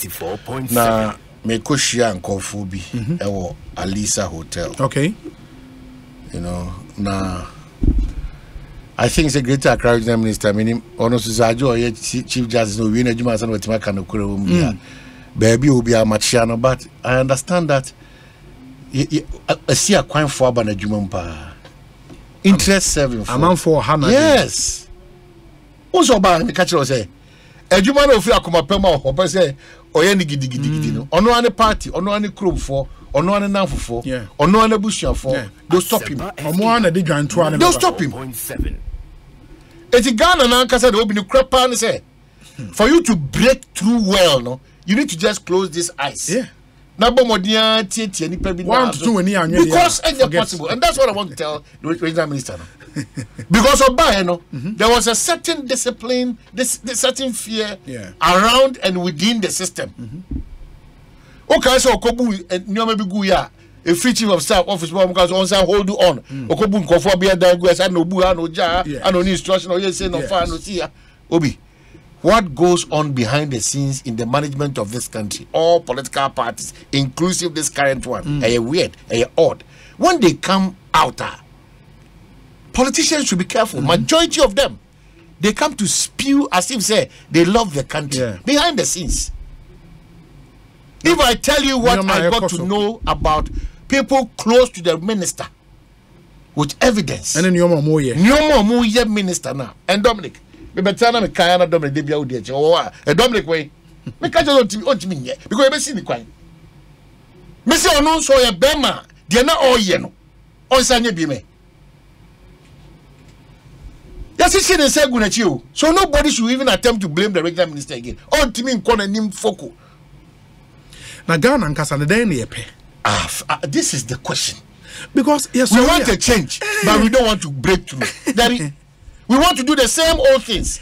94.7. Na me koshia nkofo bi ewo Alisa Hotel. Okay. You know, na I think it's a greater Accra Regional Minister. Meaning, honestly, Chief Justice no we na san wetima kan kure wo bia. Baby obi a machiano, but I understand that I see a kwan for aba na dwuma mpa. Interest serving for. Amount for Hana. Yes. Also ba me catch you say. Adwuma na ofiri akoma pema o pe say oye ni gidigidi no. Ono ane party, ono ane club for, ono ane nanfofo, ono ane busua for. Don't stop him. Omo ane di dwanto ane. Don't stop him. Eti Ghana na nkasa de obi ni krepa ne say for you to break through well no, you need to just close this eyes. Yeah. Na bomodia tie nipa bi na because it's possible, and that's what I want to tell the regional minister no. Because of there was a certain discipline, this certain fear around and within the system. Okay, so Okobu nyoma bi gu ya a free chief of staff office because on say hold on. Okobu nkofo bia dan gu asa no bu no ja no instruction or you say no fa no see obi. What goes on behind the scenes in the management of this country, all political parties, inclusive this current one, weird, odd. When they come out, politicians should be careful. Majority of them, they come to spew as if say they love the country behind the scenes. If I tell you what I got to know about people close to the minister with evidence, and then you're more minister now, and Dominic. Me betana me kan na Dominic de bia wo de che wo a Dominic wey me ka je ontimi nye because e be si ni kwan me se onu so ye bema de na oye no onsa nye bi me yes she dey say gunachi o so nobody should even attempt to blame the regional minister again ontimi nko na nim foko na Ghana nkasa na den ye pe this is the question because yes we want a change but we don't want to break through that we want to do the same old things.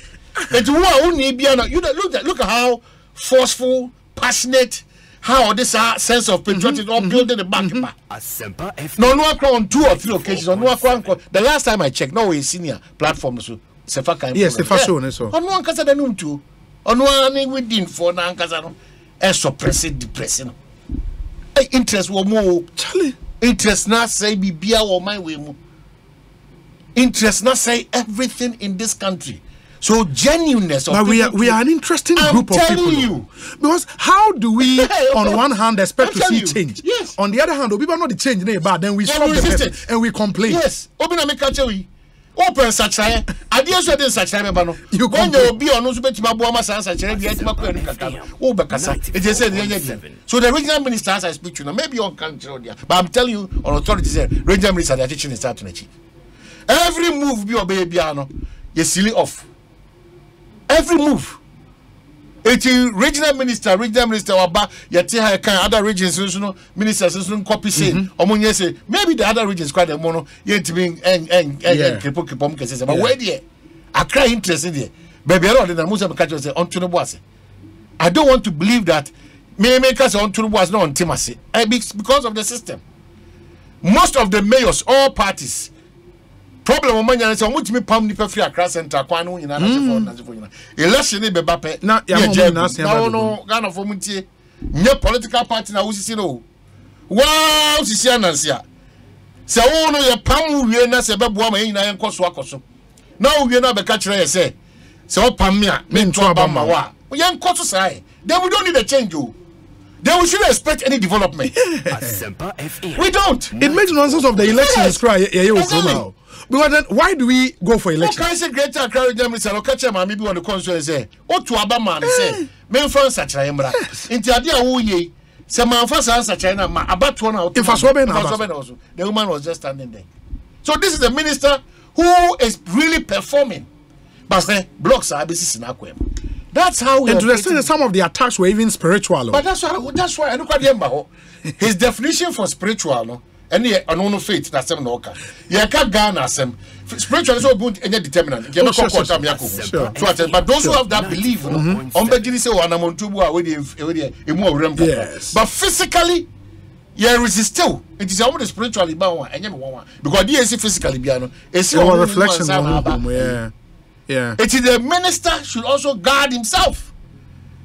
But you look at how forceful, passionate, how this sense of patriotism all building the back. No, on 2 or 3 occasions. The last time I checked, no way senior platform so Sefa yes, Sefa show so. On one casa the too. On one within for na casa suppressing depressing. Interest wo more Charlie. Interest na say bibia wo my way mo. Interest not say everything in this country. So genuineness of but we are an interesting group of people. You. Because how do we on one hand expect to see change? Yes. On the other hand, people not the change but then we stop the person and we complain. Yes. Obina me catch we. Open such I didn't say this such time no. You when you be on no betima boama san such I be etima ko enu kaka. O bekasa. It is said so the regional minister has I speak to now maybe on country there. But I'm telling you on authority say regional minister they are teaching start to achieve. Every move be obey biano, you silly off. Every move. It's regional minister waba yete kind other regions ministers copy say omonye say maybe the other regions quite a mono yet being kripom kese but where there Accra interest in there baby I don't know Musa catch say on to the boss. I don't want to believe that me make us on to the boss not on Timasi because of the system. Most of the mayors all parties problem o manya say omo timi pam nipa free Accra center kwan no nyina na se for nyina election e be bape na ya mo na se ba no Ghana for mutie nye political party na wusisi no wow sisi anansia se wo no ye pam wie na se be boa ma nyina ye nkoso akoso na wie na be ka kire ye se o pam me a me nto aba ma wa ye nkoso sai then we don't need a change o. Then we shouldn't expect any development. We don't. It makes nonsense of the elections cry. Because then why do we go for elections? Okay, say greater Accra Regional Minister, I'll catch him and maybe on the constituency say, "Oh, to Abama say, men from such a emra." Into idea who ye, some man for such a ma about 1 hour. The woman was just standing there. So this is the minister who is really performing. But say blocks are busy in Akwem. That's how we understand some of the attacks were even spiritual. But that's why I look at him. His definition for spiritual, no, and no faith. That's him no okay. You can't Ghana some spiritual is so good and determinant. But those who have that belief, yes. But physically, you resist still. It is almost spiritually bound and because DSC physically piano. It's a reflection. Yeah. It is the minister should also guard himself.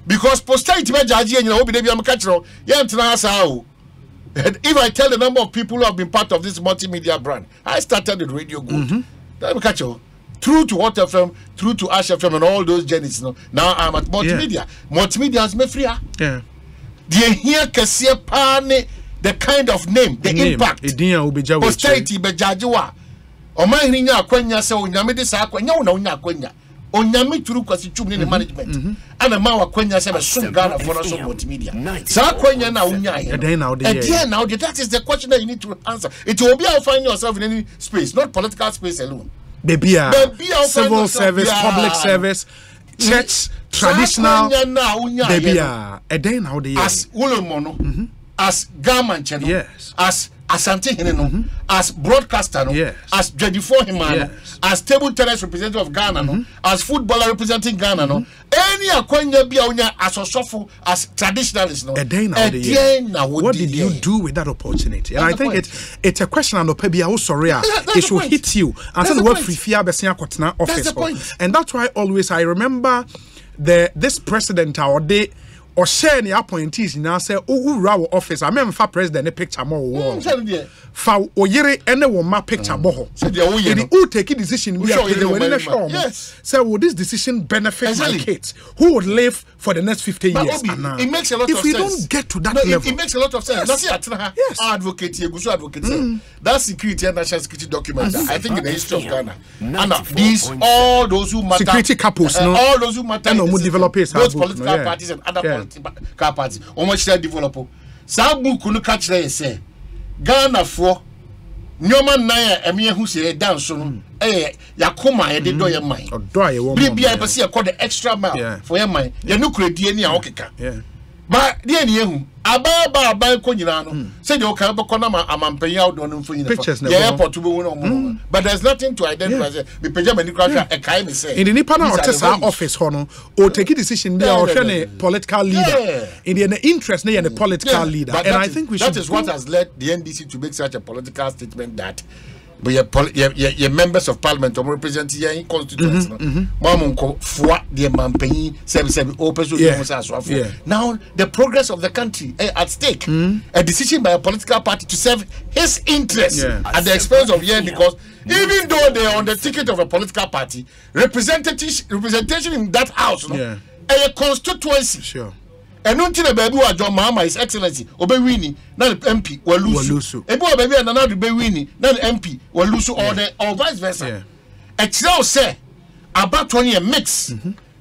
Because posterity be judge and you know be dey am catch no. And if I tell the number of people who have been part of this multimedia brand, I started with Radio Good. Let me catch you. Through to Hot FM, through to Ash FM, and all those journeys. No? Now I'm at multimedia. Yeah. Multimedia has me free. Yeah. The here can see the kind of name, the impact. Posterity be judgewa. O man hinya akwanya se onyame de sa akwanya wo na onya akwanya. Onyame turu kwasi chum ne management. Ana ma akwanya se be sum Ghana for us multimedia. Sa akwanya na onya ye. Now that is the question that you need to answer. It will be how find yourself in any space, not political space alone. Civil service, public service, church, traditional. As Ulomono, as Garman channel, yes. As Asante Hineno, as broadcaster, yes. As J4 Himano, yes. As table tennis representative of Ghana, as footballer representing Ghana, any Akwanya Biaonya as Osofu, as traditionalist. What did you do with that opportunity? And I think it's a question on the Pebia sorry, it should hit you. And so the word free fear office. And that's why always I remember this president or share any appointees now say raw office. I remember for president a picture more for oyere any one my picture boho. Who take a decision yes. So would this decision benefit my kids who would live for the next 50 years? It makes a lot of sense. If we don't get to that level, it makes a lot of sense. Yes. Advocate that security and national security document. I think in the history of Ghana. And these all those who matter security couples, all those who matter developers, those political parties and other car parties on which they develop. Sabu kunu catch there say Ghana for Nyoman Naya Emia who say dance on Yakuma e de do your mind. Bibia be see call the extra mile for your mind. You no credit any okeka. But dear you Aba ko nyina no say the okan beko na amampanyi awdo no mfo nyina yeah airport to be won but there's nothing to identify say me pagya mani kra e kai me say in the nipa na otesa office ho no o take a decision there or share political leader in the interest na the political leader and I think we should that is what has led the NDC to make such a political statement that but your members of parliament or represent your constituents now the progress of the country at stake a decision by a political party to serve his interests at the expense of because even though they are on the ticket of a political party representation in that house a constituency sure. And until the baby was John Mahama, His Excellency, Obewini, not the MP, or Lusu. A boy baby and another Bewini, not the MP, or Lusu, or vice versa. A child say about 20 a mix.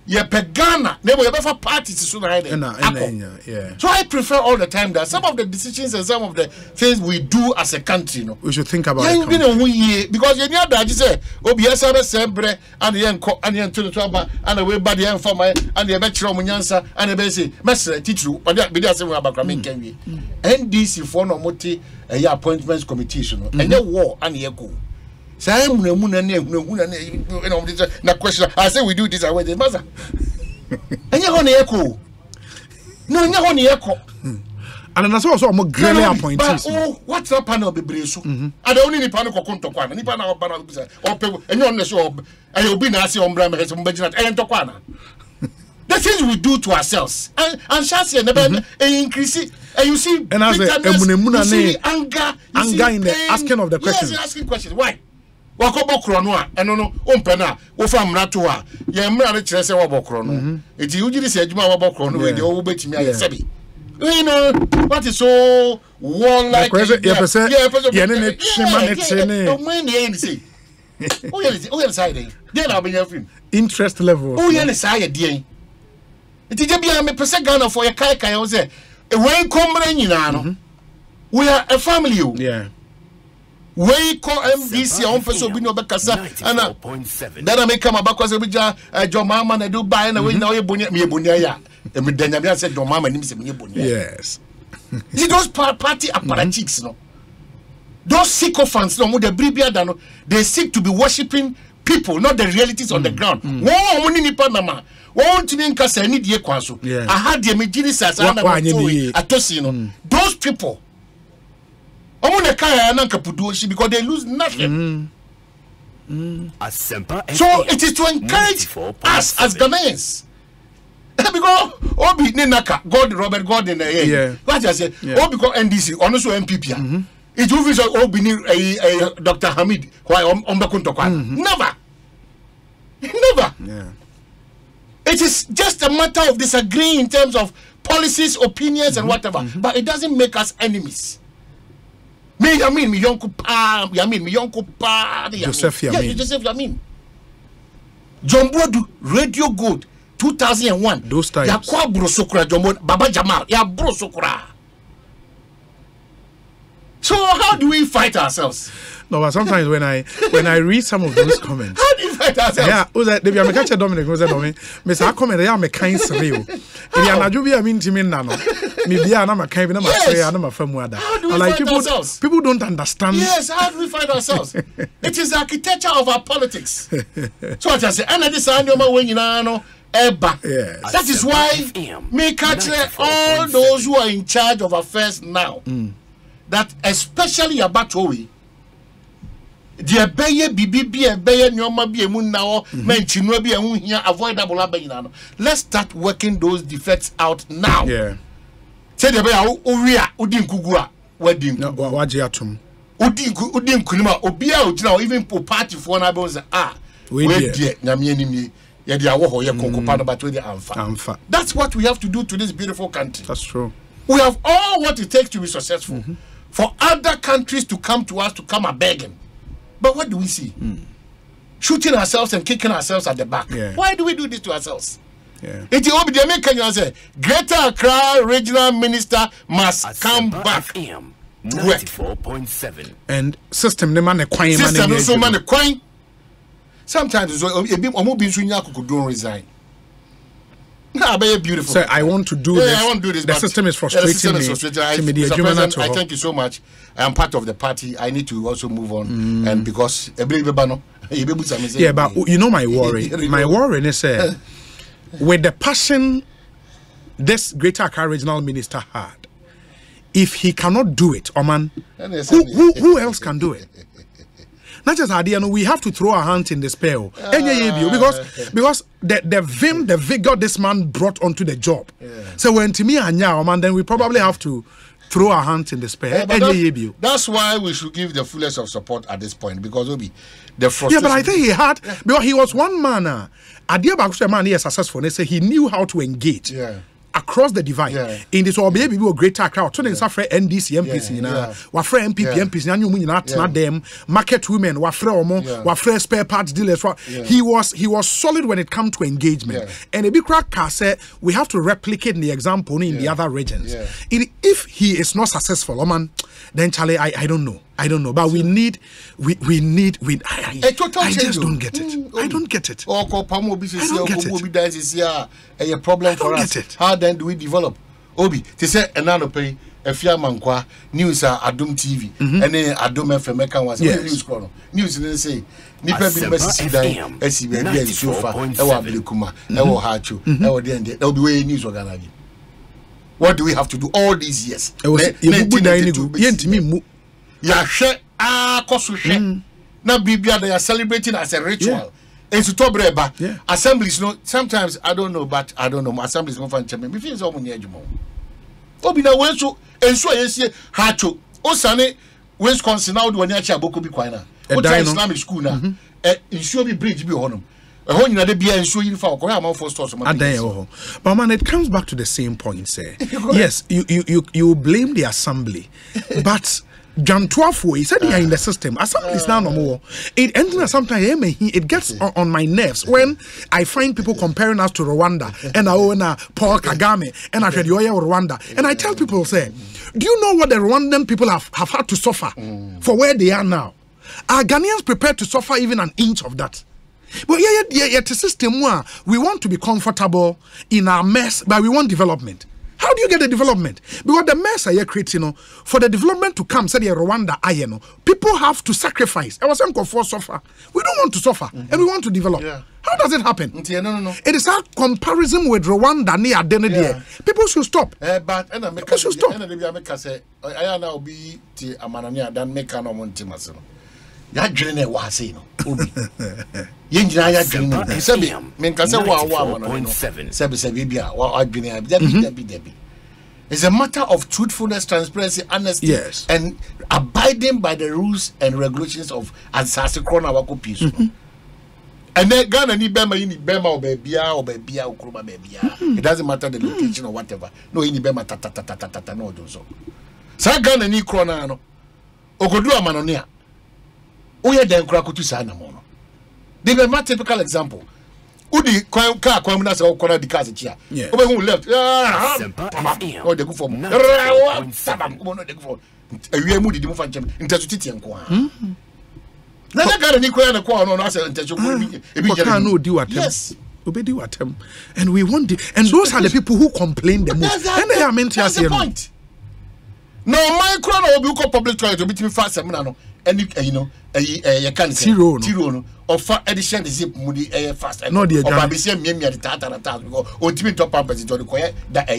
Yeah, Pagana, never ever parties sooner. So I prefer all the time that some of the decisions and some of the things we do as a country, we should think about it. Because you know that you say, Obiasa Sembre, and the Yanko, and the Antonio, and the way by the informer, and the Metro Munyansa, and the basic Master teach you, but that be the same about Kramin. NDC for no moti a appointments committee, and the war and the echo. No question. I say we do this away the matter. And you're on the echo. No, you're on the echo. And that's also more greatly appointed. Oh, what's up, panel be bresu? I don't need panel or conto quan, any panel or people, and you're on the show. And you'll be nasty on Bram and some budget and Tokwana. The things we do to ourselves and Shasi never increase it. And you see, and as anger in the asking of the question. Yes, asking questions. Why? Wakobo krono a eno no ompena wo fa mrato a ye mra ne kire se wabo krono enti ujiri se adwuma wabo krono we de wo betimi aye sebi you know what is so one like yeah ne chima ne chene o man dey ni say o ye side dey na obenya film interest level o ye ne side dey enti je bia me pese Ghana for ye kai kai o say e wen komra nyina no we are a family o yeah. We call MDC on person be no bekasa ana then I make come back cause we ja John Mama na do buy na we na we bonia me bonia ya e me danya be say John Mama nim say me bonia yes see those party apparatchiks no those sycophants no mo the bribia da no they seek to be worshiping people not the realities on the ground wo ni nipa na ma wo ntimi nkasa ni die kwa so aha de me giri sasa na atosi no those people because they lose nothing. So it is to encourage us as Ghanaians Because Obi Ninaka, God Robert Gordon, what I say, Obi NDC, also MPP. It will be so Obi Dr. Hamid, why never. Never. Yeah. It is just a matter of disagreeing in terms of policies, opinions, and whatever. But it doesn't make us enemies. Me Yamin, me Yonko Pa, Yamin, me Yonko Pa, Joseph Yamin. Yeah, Joseph Yamin. Jombo Radio Good, 2001. Those times. Ya kwa brosokura Jombo, Baba Jamal, ya brosokura. So how do we fight ourselves? No, but sometimes when I read some of those comments, how do you fight ourselves? Yeah, they be a catch Dominic was Dominic. Miss I comment they are me kind real. If you are not you be a mean to me now. Me be a kind of say I'm a firm word. How do we fight ourselves? People don't understand. Yes, how do we fight ourselves? It is the architecture of our politics. So I just say, and this when you know. Yes. That is why me catch all those who are in charge of affairs now. That especially about Owi. The beye bibi beye nyoma bi emu na o menchinu bi ehun hia avoidable abayina no. Let's start working those defects out now. Yeah. Say the beye owi a odi nkugu a wadi nkugu. No, waje atum. Odi nkunima obi a ogina even po party for na be say we die nyame anim ye dia wo ho ye konkopa no but we dey amfa. That's what we have to do to this beautiful country. That's true. We have all what it takes to be successful. For other countries to come to us to come a begging. But what do we see? Shooting ourselves and kicking ourselves at the back. Yeah. Why do we do this to ourselves? Yeah. It's the American say, Greater Accra Regional Minister must come back. 94.7. And system the man a system also man a sometimes don't resign. Nah, but beautiful. So I want to do this. I want to do this. The system is frustrating me. I thank you so much. I am part of the party. I need to also move on, and because yeah, but you know my worry. My worry is with the passion this Greater Accra Regional Minister had, if he cannot do it, Oman, who else can do it? Not just idea, no, we have to throw our hands in despair. Because the vim, the vigor this man brought onto the job. So when to me and man, then we probably have to throw our hands in despair. That's why we should give the fullest of support at this point, because Obi, the frustration. Yeah, but I think he had because he was one man. Idea about man, he is successful. They say he knew how to engage. Yeah. Across the divide in this baby we Greater Accra to den safre NDC MPs wa frɛ MPP MPs na nyumu nyina atena dem market women wa frɛ omo wa frɛ spare parts dealers he was solid when it come to engagement and a big crack say we have to replicate the example in the other regions. If he is not successful man then Charlie I don't know but we need I just don't get it. I don't get it. I don't get it. A problem for us. How then do we develop? Obi, they say another pay a fear mankwa news are Adum TV and then Adum FM can was news chrono. News they say Nipa be message die SCB and sofa ewa Bilikuma ewa Hachu ewa den there will be way news organizing. What do we have to do all these years? Ya share kosu share na bibia they are celebrating as a ritual. And to talk about assemblies, no. Sometimes I don't know. Assemblies no fan chairman. Before so many ejuma. Obi na wenso enso yesi hacho. Osane Wisconsin now do when yacha boko bi kwan na. O try Islamic school na. Enso bi bridge bi honom. Ehon nyina de bia enso yiri fa okore am for stores mo. But man, it comes back to the same point, say. Yes, you blame the assembly, but John 12 he said they are in the system. Assembly is now no more. It ends sometimes it gets on my nerves when I find people comparing us to Rwanda and Paul Kagame and I said you are Rwanda. And I tell people say, do you know what the Rwandan people have had to suffer for where they are now? Are Ghanaians prepared to suffer even an inch of that? But yet the system where we want to be comfortable in our mess, but we want development. How do you get the development? Because the mess are creating, for the development to come, say the Rwanda, people have to sacrifice. I was saying for suffer. We don't want to suffer, and we want to develop. How does it happen? No. It is a comparison with Rwanda near identity. People should stop. People should stop. ya dwene na wa say no obi ye nyina ya dwene no sebi men ka say wa no sebi bia wa dwene debi. It's a matter of truthfulness, transparency, honesty, yes, and abiding by the rules and regulations of Ansasi Krona Wako Peace. And then Ghana ni Bema or Babia or Kuruma Babia. It doesn't matter the location or whatever. No, ini Bema tata no do so. Sa Ghana ni Krona no. Ogodu amanonia. Oye den kura kutu sa na mono. They be my typical example. Udi car kwamuna se okora di car se chia. Obe hu left. Oh de go for. No de go for. Awie mu di mu fa nchem. Ntesu titi enko a. Na na Ghana ni kwaya na kwa no ase ntesu ko ebi jere. No di watem. Yes. Obedi watem. And we want and those are the people who complain the most. And they are meant to say point. No, my crown will be public toilet to be fast no. And you know, you can say Tiro or far edition is moody fast. No, dear, or be same me at the Tata or Timmy top pampers to the quiet that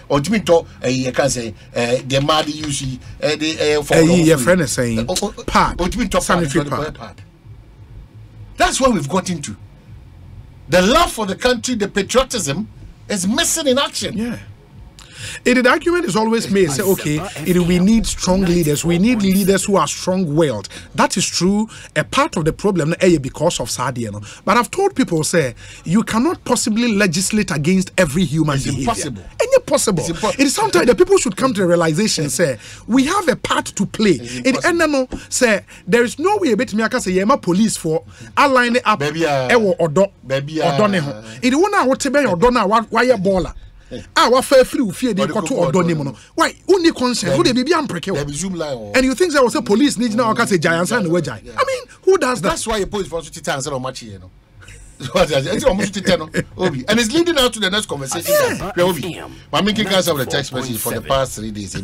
or Timmy top you can say the mad you see your friend is saying part or Timmy top sanitary part. That's what we've got into. The love for the country, the patriotism is missing in action. Yeah. The argument is always made, say, okay, we need strong leaders. We need leaders who are strong-willed. That is true. A part of the problem because of Sadia. But I've told people, say, you cannot possibly legislate against every human behavior. Impossible. Impossible. It is sometimes the people should come to the realization, say, we have a part to play. Say, there is no way bet me I can say yema police for align up odo. It won't what to be odo na why baller. What fair free fear they got to order him. Why? Only consent. Who they be unprecare? And you think there was a police need now? Can say giants and wedge. I mean, who does that? That's why you police for 50 times so much, you know. It's almost 10, Obi, and it's leading out to the next conversation. I'm making cancel of the text message for the past 3 days.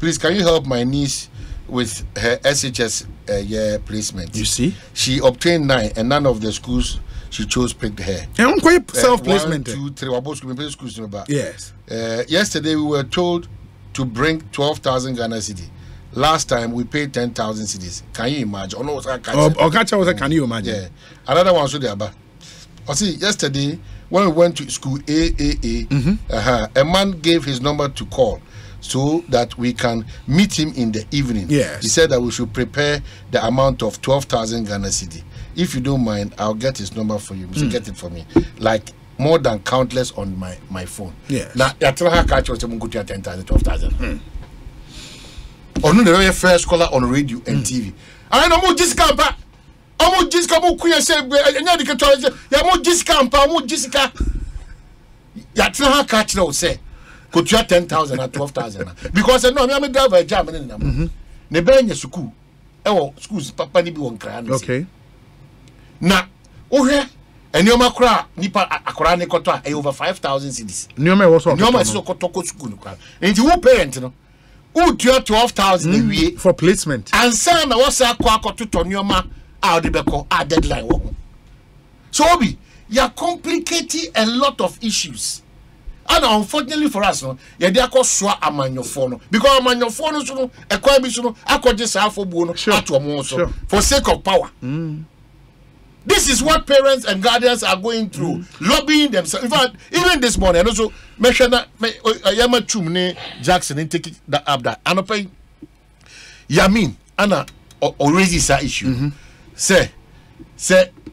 Please, can you help my niece with her SHS placement? You see, she obtained 9, and none of the schools she chose picked her. And quite self-placement. 1, 2, 3. We're both schools. Yes. Yesterday we were told to bring 12,000 Ghana cedi. Last time we paid 10,000 cedis. Can you imagine? Can you imagine? Yeah. Another one so there. See, yesterday when we went to school a man gave his number to call so that we can meet him in the evening. Yes. He said that we should prepare the amount of 12,000 Ghana cedi. If you don't mind, I'll get his number for you. Get it for me. Like more than countless on my phone. Yeah. Now, I tell her catch was 10,000, 12,000. On the first scholar on radio and TV. I know more discount. I'm Jessica. Queen said, "You're more discount. More Jessica." You tell her catch now say, "Could you 10,000 or 12,000?" Because I know I'm a driver. German number. Nebenya school. Schools. Papa ni bi won kran. Okay. Na ohwe enioma kra nipa akora ne koto a over 5,000 cedis. Nioma was on. Nioma so koto ko school kra. Enti who parent no? Who 12,000 ewie for placement. And say na wasa akwa koto to nioma a de beko a deadline wo. So obi, you are complicating a lot of issues. And unfortunately for us, no, you dey akoswa amanyofo no because amanyofo no so no ekwa bi so no akogye sa afobuo no ato mo so for sake of power. This is what parents and guardians are going through, lobbying themselves. In fact, even this morning, and also mention that Yama Chumne Jackson and take that up that and pay Yamin Anna or raises that issue. Say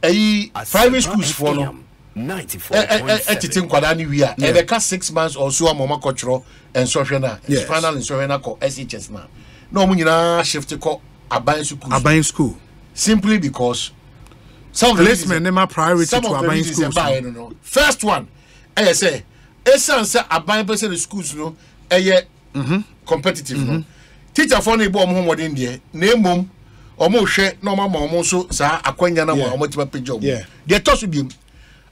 a private schools for no 94.7 and they cast 6 months or so a mama cultural and social final and social called SHS now. No munina shift to call a buying school simply because some placement name priority to abandon schools. First one, I say, essence abandon schools no, competitive no. Teacher for ne bo mo modern there, na mom or mo hwe no mama so sa akwanya na mo tiba pejob. They toss to be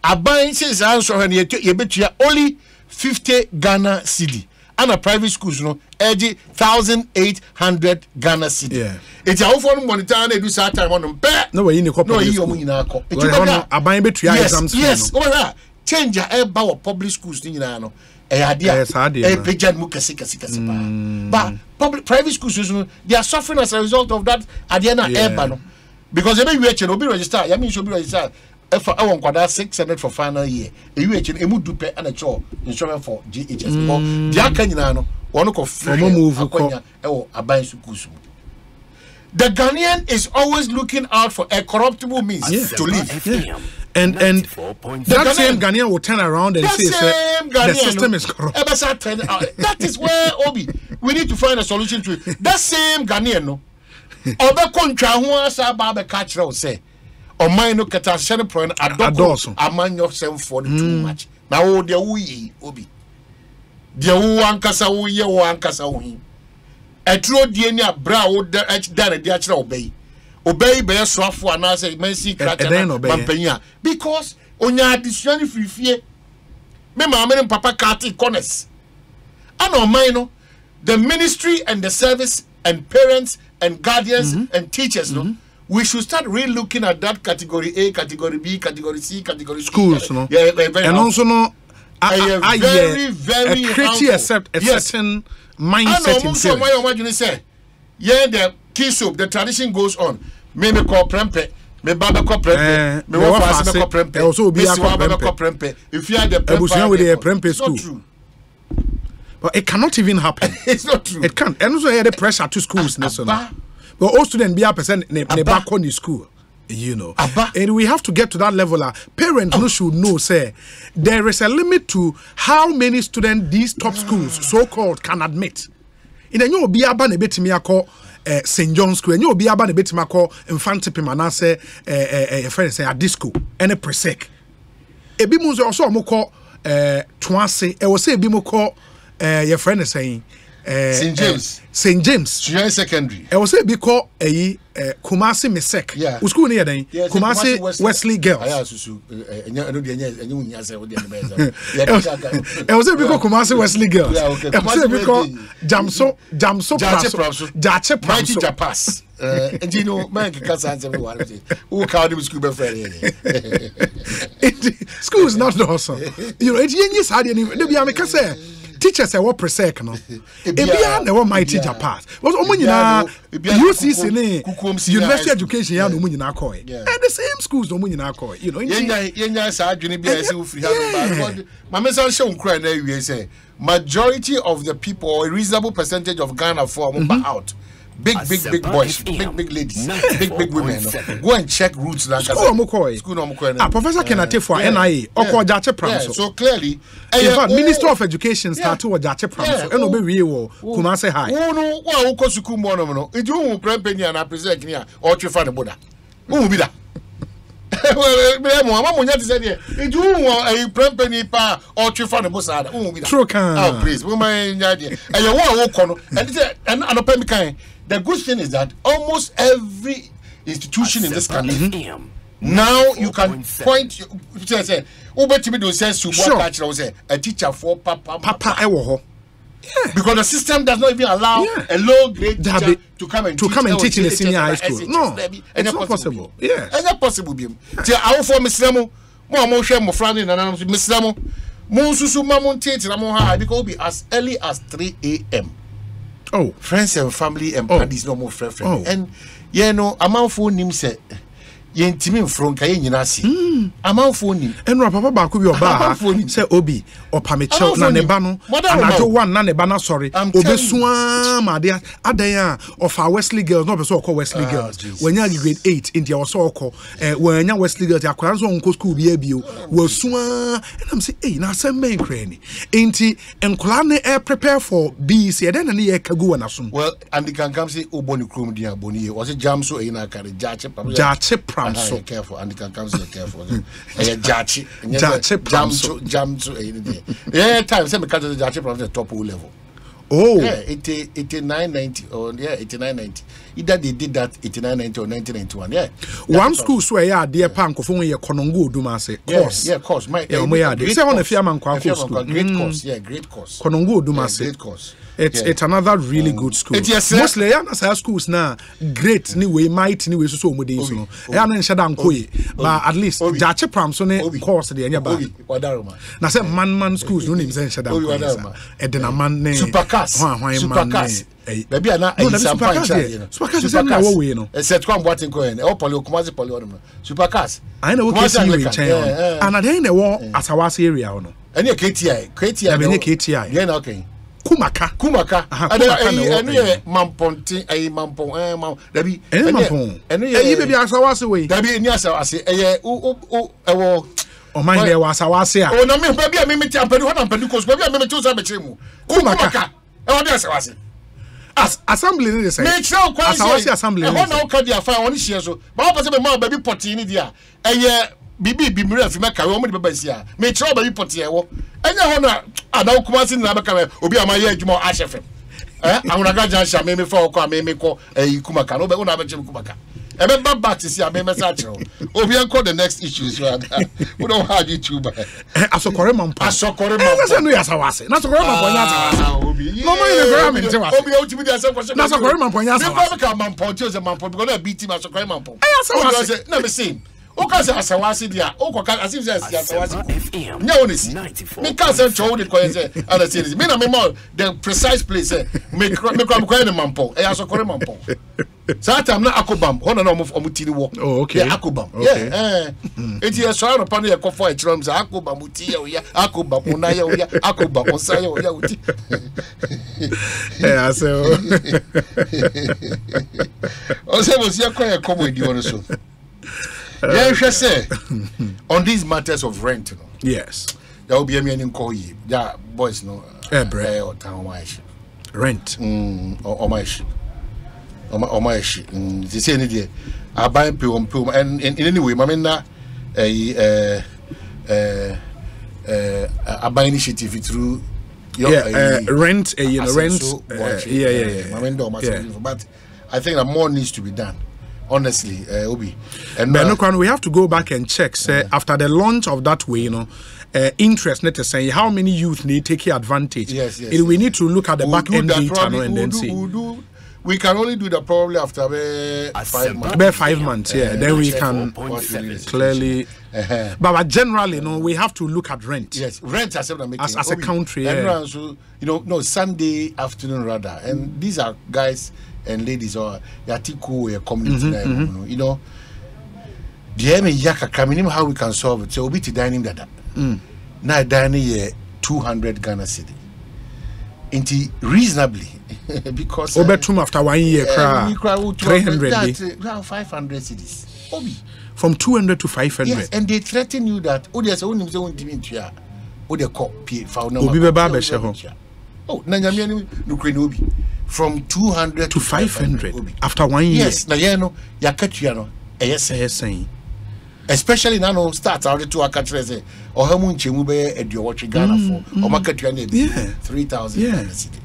abandon says answer na ye betua only 50 Ghana cedi. And a private schools no edge 1,800 Ghana cedi. It's a whole phone monitor and they do that time on them. No way in the corporate. Yes, over change your public schools in no. But public private schools, they are suffering as a result of that. Because you will be registered. You mean you should be registered. If I want to 600 for final year, you will do pay and a show insurance for GHS. Because the Akanino, one of the Ghanaian is always looking out for a corruptible means to live. And that same Ghanaian will turn around and say the system is corrupt. That is where Obi we need to find a solution to it. That same Ghanaian no obe kontra ho asa ba be catch will say o man no keta share point adoso amanyo sem for too much. Na wo de wo yi Obi de wo ankasa wo ye wo ankasa wo hi etro die ni abra wo da de akira obey be soafo ana say mensi kracha mampanya because onya addition free fie me ma papa kati corners ano man no the ministry and the service and parents and guardians and teachers no we should start re-looking at that category A, category B, category C, category schools C. No and also no very create a certain mindset in so why you say the key soap the tradition goes on me call prempe me baba call prempe me wo fast call prempe also be a prempe if you are the prempe with the prempe school. But it cannot even happen. It's not true. It can't. And also here the pressure to schools national. But all students be a percent ne back on the school. You know. And we have to get to that level. Parents no should know say there is a limit to how many students these top schools so called can admit. In a new be aba na betimi akọ St. John's School, and you be aba na betimi akọ Infante Pimanase friend say a disco and a presec. Ebi mu also amukọ Twanse e wo say ebi mu kọ your friend is saying St. James Junior Secondary. I was say because Kumasi Mesek. Yeah. School near then. Kumasi Wesley Girls. I was say because Kumasi Wesley Girls. I was say because Jamso Jache Japas. And you know, man can answer everyone. Who can't do school be friend? School is not awesome. You know, it's yes had any be ameka say teachers say what presec no ebia na what my teacher pass was omo nyina UCC ne university education ya no omo nyina call and the same schools no omo nyina call you know yenya sa adwene bia say wo free hand ba my message show nkra na wie say majority of the people or a reasonable percentage of Ghana for out big boys, big ladies, big women. Go and check roots. School no Professor Kenate for NIA. Oko Jache Pramso. So clearly, in fact, Minister of Education started with Jache Pramso. And obe real Kumase High. No, oko suku mo no. Itu mu prempeni na present ni a o twa the border. Mu bi da. Mama nyati say there. Itu mu a prempeni pa o twa the border. Mu bi da. Oh please, woman nyadi. E ye wo oko no. And anopemi kan. The good thing is that almost every institution in this country now you can point say obetimi do say say a teacher for papa because the system does not even allow a low grade teacher to come and teach in a senior high school. No, it's not possible. Yes, it's not possible. Say our for Mislamo mo hwe mo frani na na Mislamo mo susu mamon teach na mo ha because be as early as 3 a.m. Oh, friends and family and parties no more friend. And you know, amount for him say yentimi mfro nka yenyina si amanfo nim enro papa ba ko bi oba say obi opamechel na ne ba no anajo one na ne ba na sorry obesua ma de adan a of our Wesley Girls no be so call Wesley Girls wanya grade 8 in dia so call wanya Wesley Girls akwa so nko school bi abio wasua and am say eh na sem men krani enti enkola ne prepare for BC e den na ye kagu na so well and the can come say oboni krom dia boni was it jam so e na kare jache so careful and can come say careful jam yeah time say me catch the jache from the top level yeah 8990 or 8990 either they did that 8990 or 1991 one school so yeah dear panko for we konongo oduma say course my say on the fiaman kwanko school great course konongo oduma say great course it's another really good school mostly yeah na schools na great ni way might ni way so omode so no ya na nshada nkoye but at least jache pram so ne course de anya ba na say man schools no nim say nshada nkoye e de na man ne supercast Maybe I'm not Supercars is not way, you know. It's set one what in coin, or Kumasi Poly, Supercars. I know what you and I didn't know as I was area. And your KTI, yeah, okay. Kumaka, and Mamponti, a Mampon, there be and maybe as I was away. There be in yes, I say, oh, my dear, was I was here. Oh, no, maybe I mean, because maybe I mean, to Sabachimu. Kumaka, oh, yes, I was. As assembly is saying, make sure assembly. I want to cut their fire on this so, but I was baby potty there. A year, BB be mirror if you make a woman baby here. Make sure baby potty. And I want to know Kumasi Nabaka, Obi Amaya, Jumo Ashefem. I'm going to go to maybe for a call a Kumaka, no, but one of Jim Kumaka. I remember back to see a member. Obi call the next issues. We don't have YouTube. I saw Koreman. I saw Koreman. That's a new as I was saying. That's a Koreman. No more in the Koreman. That's a Koreman. That's a Koreman. Because I beat him as a Koreman. I said, never seen. Oka se asawasi dia okoka as if say asawasi nya onisi me can say chow the coin say other things me na me more the precise place me come the mampo e aso kore mampo so time na akobam hono na omutiri wo oh okay yeah akobam yeah enti e so no pa no e kofo e chirom say akobam uti ya akobam na ya akobam osa ya uti I say o se mo si akoya komo edi wono so. Yeah, I say on these matters of rent, you know. Yes. There will be a meaning call you. Yeah, boys, no. Or town rent. Or my ship. Or my ship. They say any day. I buy pum and in any way, Mamina I buy initiative through rent, rent. But I think that more needs to be done. Honestly, Obi. And we have to go back and check. Say after the launch of that way, you know, interest. Let us say how many youth need take advantage. Yes. We need to look at the back end data and then see. We can only do that probably after 5 months. About 5 months, yeah. Then we can clearly. But generally, you know, we have to look at rent. Yes, rent as a country. Yeah. So, you know, no Sunday afternoon rather, and these are guys and ladies or Yatiku community, you know. The Yaka minimum how we can solve it. So we to dining that. Now dining 200 Ghana cedi. Inti reasonably because after 1 year 300 500 cedis. Obi from 200 to 500. Yes, and they threaten you that there's only one team they call found Obi oh Obi from 200 to 500 after 1 year. Yes, na yeno yakatuano saying. Especially now start out to akatreze or hamunchemu be edio watch Ghana for or makatuane 3,000 cedi.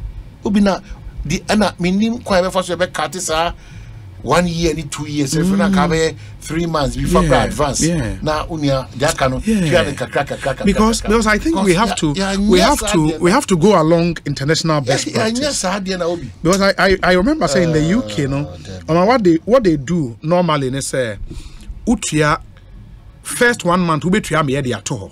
Obina the ana minim kwa be for be katisa 1 year ni 2 years if na ka be 3 months before advance na unia jakano because I think we have to go along international best practice. Because I remember saying in the UK, you know, what they do normally they say utia first 1 month we betray me dey at all.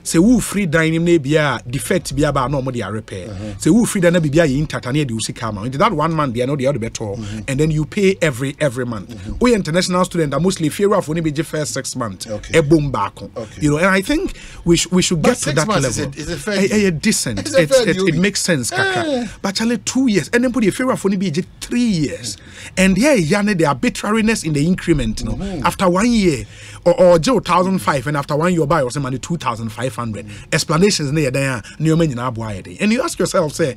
Say who free dining na bia defect bia ba no mo dey repair. Say who free dining bia yin tatane dey usika ma. That 1 month they no dey better and then you pay every month. We international student are mostly fear of only be first 6 months. A boom back. You know, and I think we should get to that level. Is decent. It makes sense kaka. But actually 2 years and then put the fear of only be 3 years. And yeah, the arbitrariness in the increment, you know, after 1 year or 1,005 and after 1 year buy or some money 2,500 explanations near there and you ask yourself say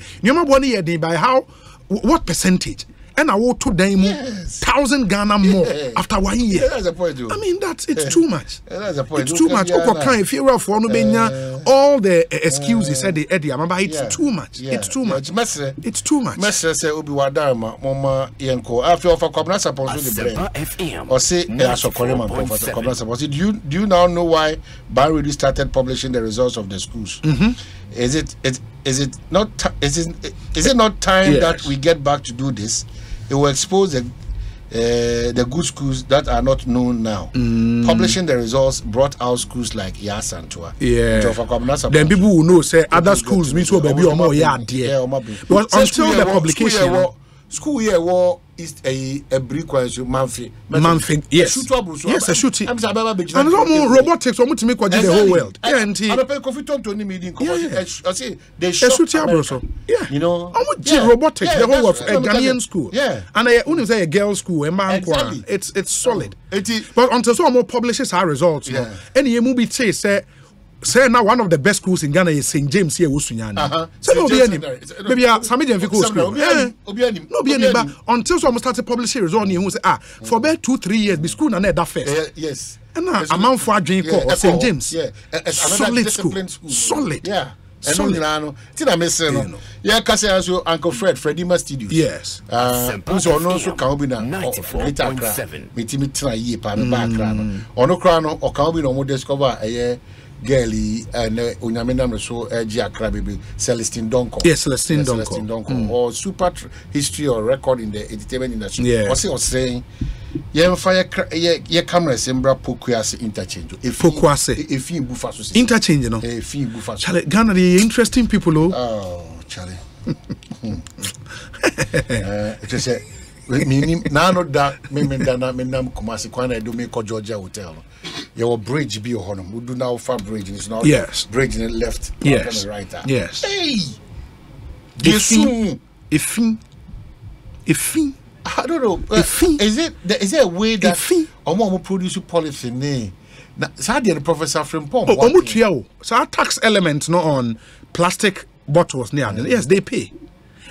by how what percentage and I will to them 1,000 Ghana more after 1 year. That's a point. I mean it's too much. That's a point. It's too much. If you're for all the excuses said the Eddie, but it's too much. It's too much. It's too much. Messer say Obi Wadama, Mama Yanko. After for Kobna support the brain. Or say do you now know why Ban really started publishing the results of the schools? Is it not time that we get back to do this? It will expose the good schools that are not known now. Publishing the results brought out schools like Yasantua. Then people will know say other schools means what baby or more because until the publication school here war is a brick was Manfi, yes, yes, a shooting. I'm robotics or to make what the whole world. Yeah, and I coffee to me meeting. I say they shoot yeah, you know, robotics, the whole of a Ghanaian school. Yeah, and I only say a girls' school, a man. It's solid. But until some publishes our results, any movie say now one of the best schools in Ghana is St. James here Wusunyani. So no be any maybe Sami Jenfiko school. No be any but until some started publishing results who say for about 2-3 years the school na that first. Yes. And a man for drink call St. James. Yeah. Solid school. Solid. Yeah. And so no, tina mese no. Yeah, kase aso Uncle Freddie Ma Studios. Yes. So no so kan obi na later kra. Metimi tira yie pa me back kra no. Ono kra no o kan obi no mo discover girly and Unyamenam so Accra baby Celestine Donko. Yes, Celestine Donko. Or super history or record in the entertainment industry. Yeah. Was saying fire camera sembra Pokuase interchange. Pokuase. If you bufa interchange, no. If you bufa. Charlie, Ghana the interesting people, oh, Charlie. It is nano that me nam Kumasi Kwana do me ko Georgia Hotel. Your bridge be honum. We do now far bridge. It's not bridge in the left. Yes. Right. Yes. Hey. If I don't know. Is there a way that Omo produce policy ne? So the Professor from Pom. So tax element no on plastic bottles near. Yes, they pay.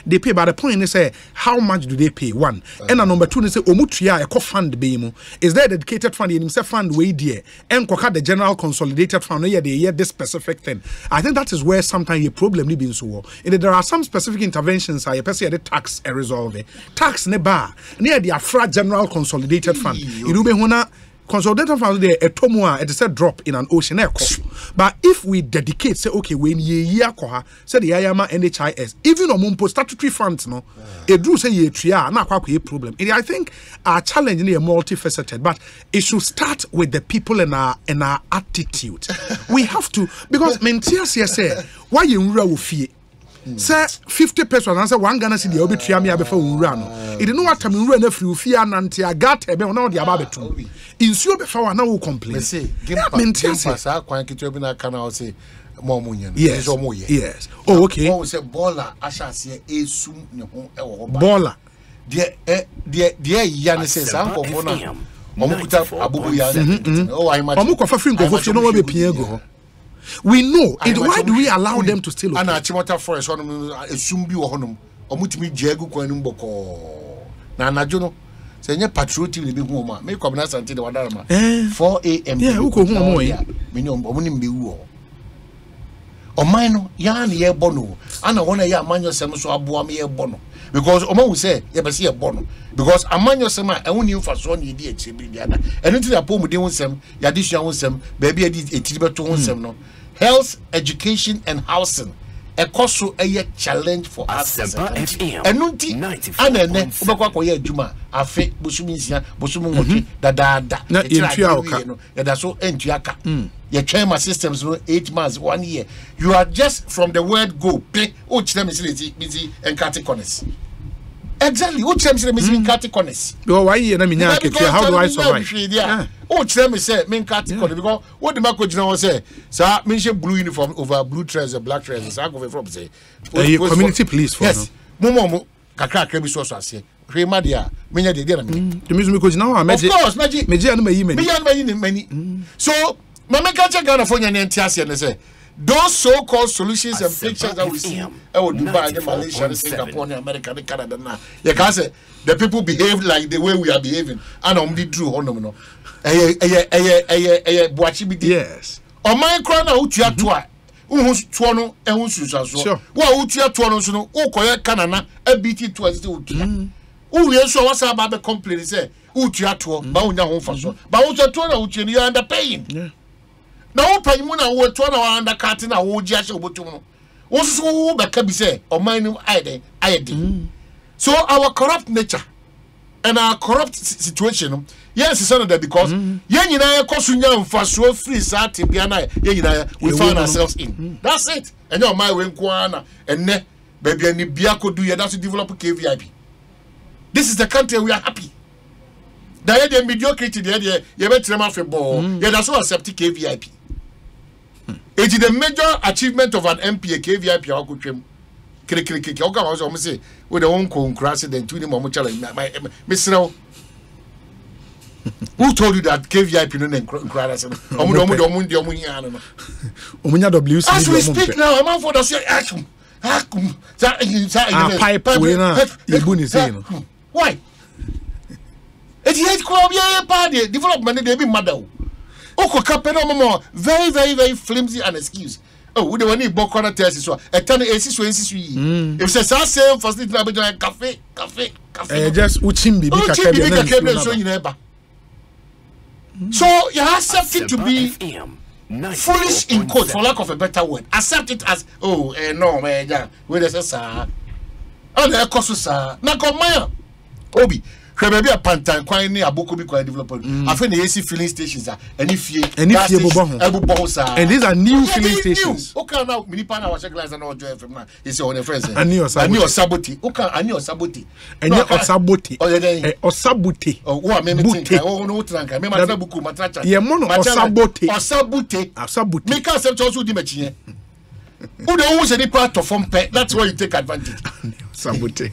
They pay, but the point is how much do they pay? One. And number two is Omutria a co-fund be is there a dedicated fund in himself fund way dear and the general consolidated fund they this specific thing. I think that is where sometimes a problem be so. There are some specific interventions I person the tax a resolve. Tax ne bar near the Afra general consolidated fund. Consolidated fund there a tomua it is a drop in an ocean echo. But if we dedicate say okay when ye koha say the Ayama NHIS even on mumpo statutory funds no it do say ye tria na kwa problem. I think our challenge is multifaceted, but it should start with the people and our attitude. We have to because mentia say why you will fear. Say 50 pesos and say 1 Ghana cedi obi tria me before unra no it no what me unra na free fia nante agata ebe na odi aba betu insuo be fa wa na wo complain say pass akwan kitu obi na kana o say mo munye yes yes oh okay o say baller ashase esum ne ho e wo ba baller de ya ne say san ko na omo kuta abubu ya oh I imagine omo ko fa free ko fi no wa be pia go. We know. Why do we allow them to steal? And Chimota Forest, assume be honum, or mutimi jagu quanum boko. Na Juno, say, patriotic will be home. Make up until the Wadarma 4 a.m. Yeah, who go home? Minimum, or be war. Or mine, yan ye bono. And I want a young man yourself so abuami a bono. Because Omo will say, yeah, but see a bono. Because a man yourself, I only you for son, you did, and into the poem with them, Yadisha was them, baby, I did a tribute to them, no. Health, education, and housing. A cost a challenge for us. And Nunti, and then Ubako Juma, a fake Busumisia, Busumu, da. That's so Entiaka. Your chairman systems 8 months, 1 year. You are just from the word go, pay, which them is busy and categories. Exactly, which them is in categories. Go why you how do I survive? Which them is say main category because what the Marco General say, sir, mention blue uniform over blue trousers, black trousers. I go from say community police for yes. Momo kakra krebi so say. Remadia, menya de na me. The music because now I of course, many. So Mama Kacha Ghana for your and say those so-called solutions and pictures that we see, Dubai, Malaysia, Singapore, America, Canada. Now, you can say the people behave like the way we are behaving, and on the true honour. Yes. On my crown, out your tour. Who's Tuano and who's so? Well, Utia Tuano, so, oh, Koya Canana, a BT to us. Oh, yes, so what's about the complaint? Say, Utia tour, bound your home for so. But what's your tour, you are underpaying. Now, Pamuna will turn around the carton and would just over to what's so back say or mine ID. So our corrupt nature and our corrupt situation, yes, it's another because Yanina Kosunya for so free sat Biana, we find ourselves in. That's it. And your my wing Kwana and ne baby and Biako do you that's to develop a KVIP. This is the country we are happy. The idea mediocrity, the idea you better them off a ball. Yeah, that's why accept KVIP. It is the major achievement of an MP, a KVIP. I could trim. Okay, I was almost say with the own crash and two more Mr. Who told you that KVIP no crash? As we speak now, a man for the say why? It's yet party development they be mother. Oko capeno very, very, very flimsy and excuse. Oh, we don't need Bokona test so a ton of AC. If says I say for sleep, I be doing cafe. Just Uchimbi, so you accept it to be foolish in quote, for lack of a better word. Accept it as no, man, yeah, where there's a sir. Oh, the Ekosiisen M'Ahiasem. Obi. Maybe a pantan quite near Abokobi quite development. I find the AC filling stations are any fear and these are new filling stations. Okay, now Minipana was a glass and all joy from now. It's on a friend. I knew Saboti. Okay, I knew Saboti. And you're Saboti or Sabuti. Oh, what made me think? Oh, no, Tranka. Remember Buku Matracha. Yemono or Saboti. Or Sabuti. Sabuti. Make us also Dimachi. Who don't use any part of form pet? That's why you take advantage. Sabuti.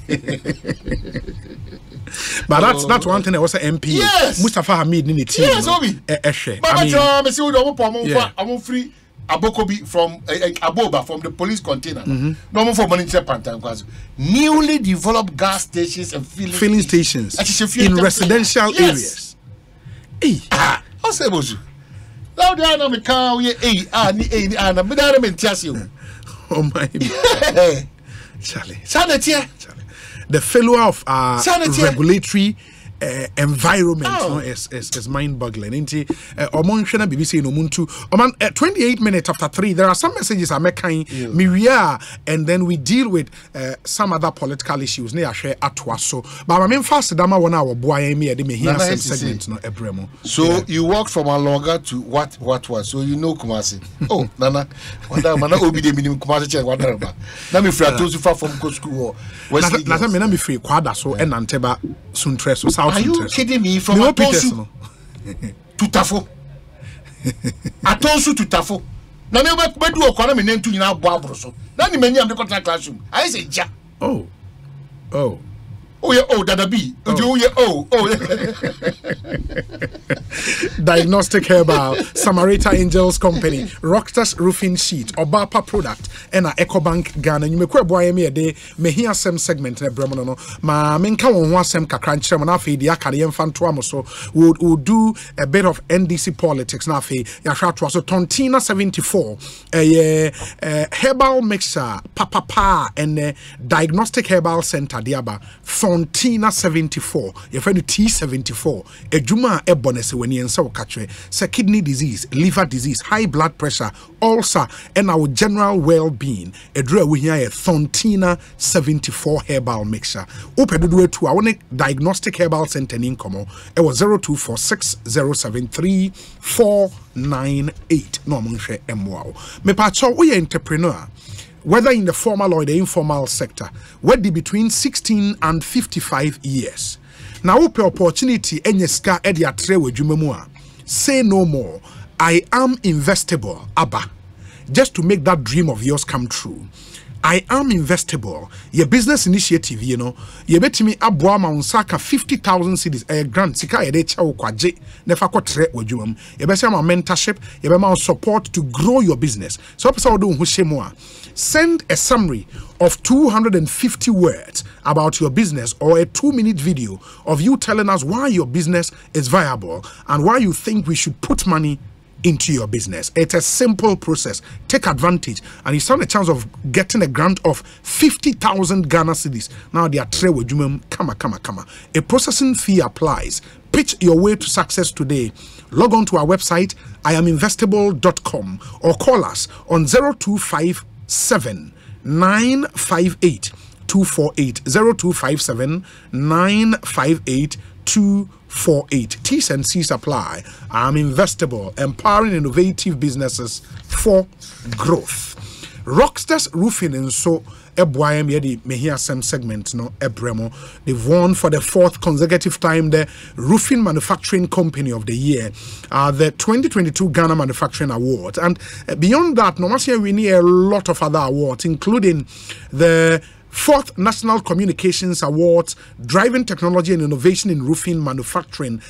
But that's one thing that was an MP. Yes. Mustafa Hamid in the team. Yes, Obi. I'm free Abokobi from Aboba from the police container. No for money pantan. Newly developed gas stations and filling stations in residential areas. Hey, how say bozu? Now they are not me car. Oh my. Charlie. Sanity. The failure of regulatory environment is mind-boggling. BBC no muntu. 28 minutes after 3, there are some messages I'm making. And then we deal with some other political issues. So, but I mean, first, Dama one hour boy me the M'Ahiasem segment no ebremo. So you walked from Alonga to what was? So you know Kumasi. Oh, Nana, mana obi de minimum Kumasi check what about. Na me free to far from school. Last time me free kwada so and Anteba Suntre so South. Are you kidding me? From Atonsu to Tafo. Atonsu to Tafo. Na me do okwana me nentu nyina abo abroso. Na ni many am the contract classroom. I say ja. Oh yeah, Dada B. Diagnostic Herbal, Samarita Angels Company, Rocktas Roofing Sheet, Obapa Product, and EcoBank Ghana. You may quite boy me a day, M'Ahiasem segment, Bremono, Ma Minka on Wasem Kakranch, Manafi, the Acadian Fantuamo, so we'll do a bit of NDC politics. Nafi, Yashat so Tontina 74, Herbal Mixer, Papa, and Diagnostic Herbal Center, Diaba. Tontina 74, your friend T74, a Juma ebonese when you so catch kidney disease, liver disease, high blood pressure, ulcer, and our general well-being. A draw we hear a Tontina 74 herbal mixture. Open the door to our diagnostic herbal center in Como. It was 0246073498. No munche MWOW. Me pacho we entrepreneur. Whether in the formal or the informal sector, whether between 16 and 55 years. Now, open opportunity enyeska edi atre wejumemua. Say no more. I am investable, Abba. Just to make that dream of yours come true. I am investable. Your business initiative, you know, you bet me abwa maunsaka 50,000 cedis a grant sika ede chawo kwaje nefa kotre wejumem. You bet my mentorship, you bet my support to grow your business. So person do hushemwa. Send a summary of 250 words about your business or a 2-minute video of you telling us why your business is viable and why you think we should put money into your business. It's a simple process. Take advantage and you stand a chance of getting a grant of 50,000 Ghana cedis. Now they are kama. A processing fee applies. Pitch your way to success today. Log on to our website iaminvestable.com or call us on 0257 958 248 0257 958 248. T's and C's apply. I'm investable, empowering innovative businesses for growth. Rockstars Roofing and so Ebwayem Yedi M'Ahiasem segment no Ebremo. They've won for the 4th consecutive time the Roofing Manufacturing Company of the Year, the 2022 Ghana Manufacturing Award. And beyond that, Nomasia we need a lot of other awards, including the 4th National Communications Awards, Driving Technology and Innovation in Roofing Manufacturing.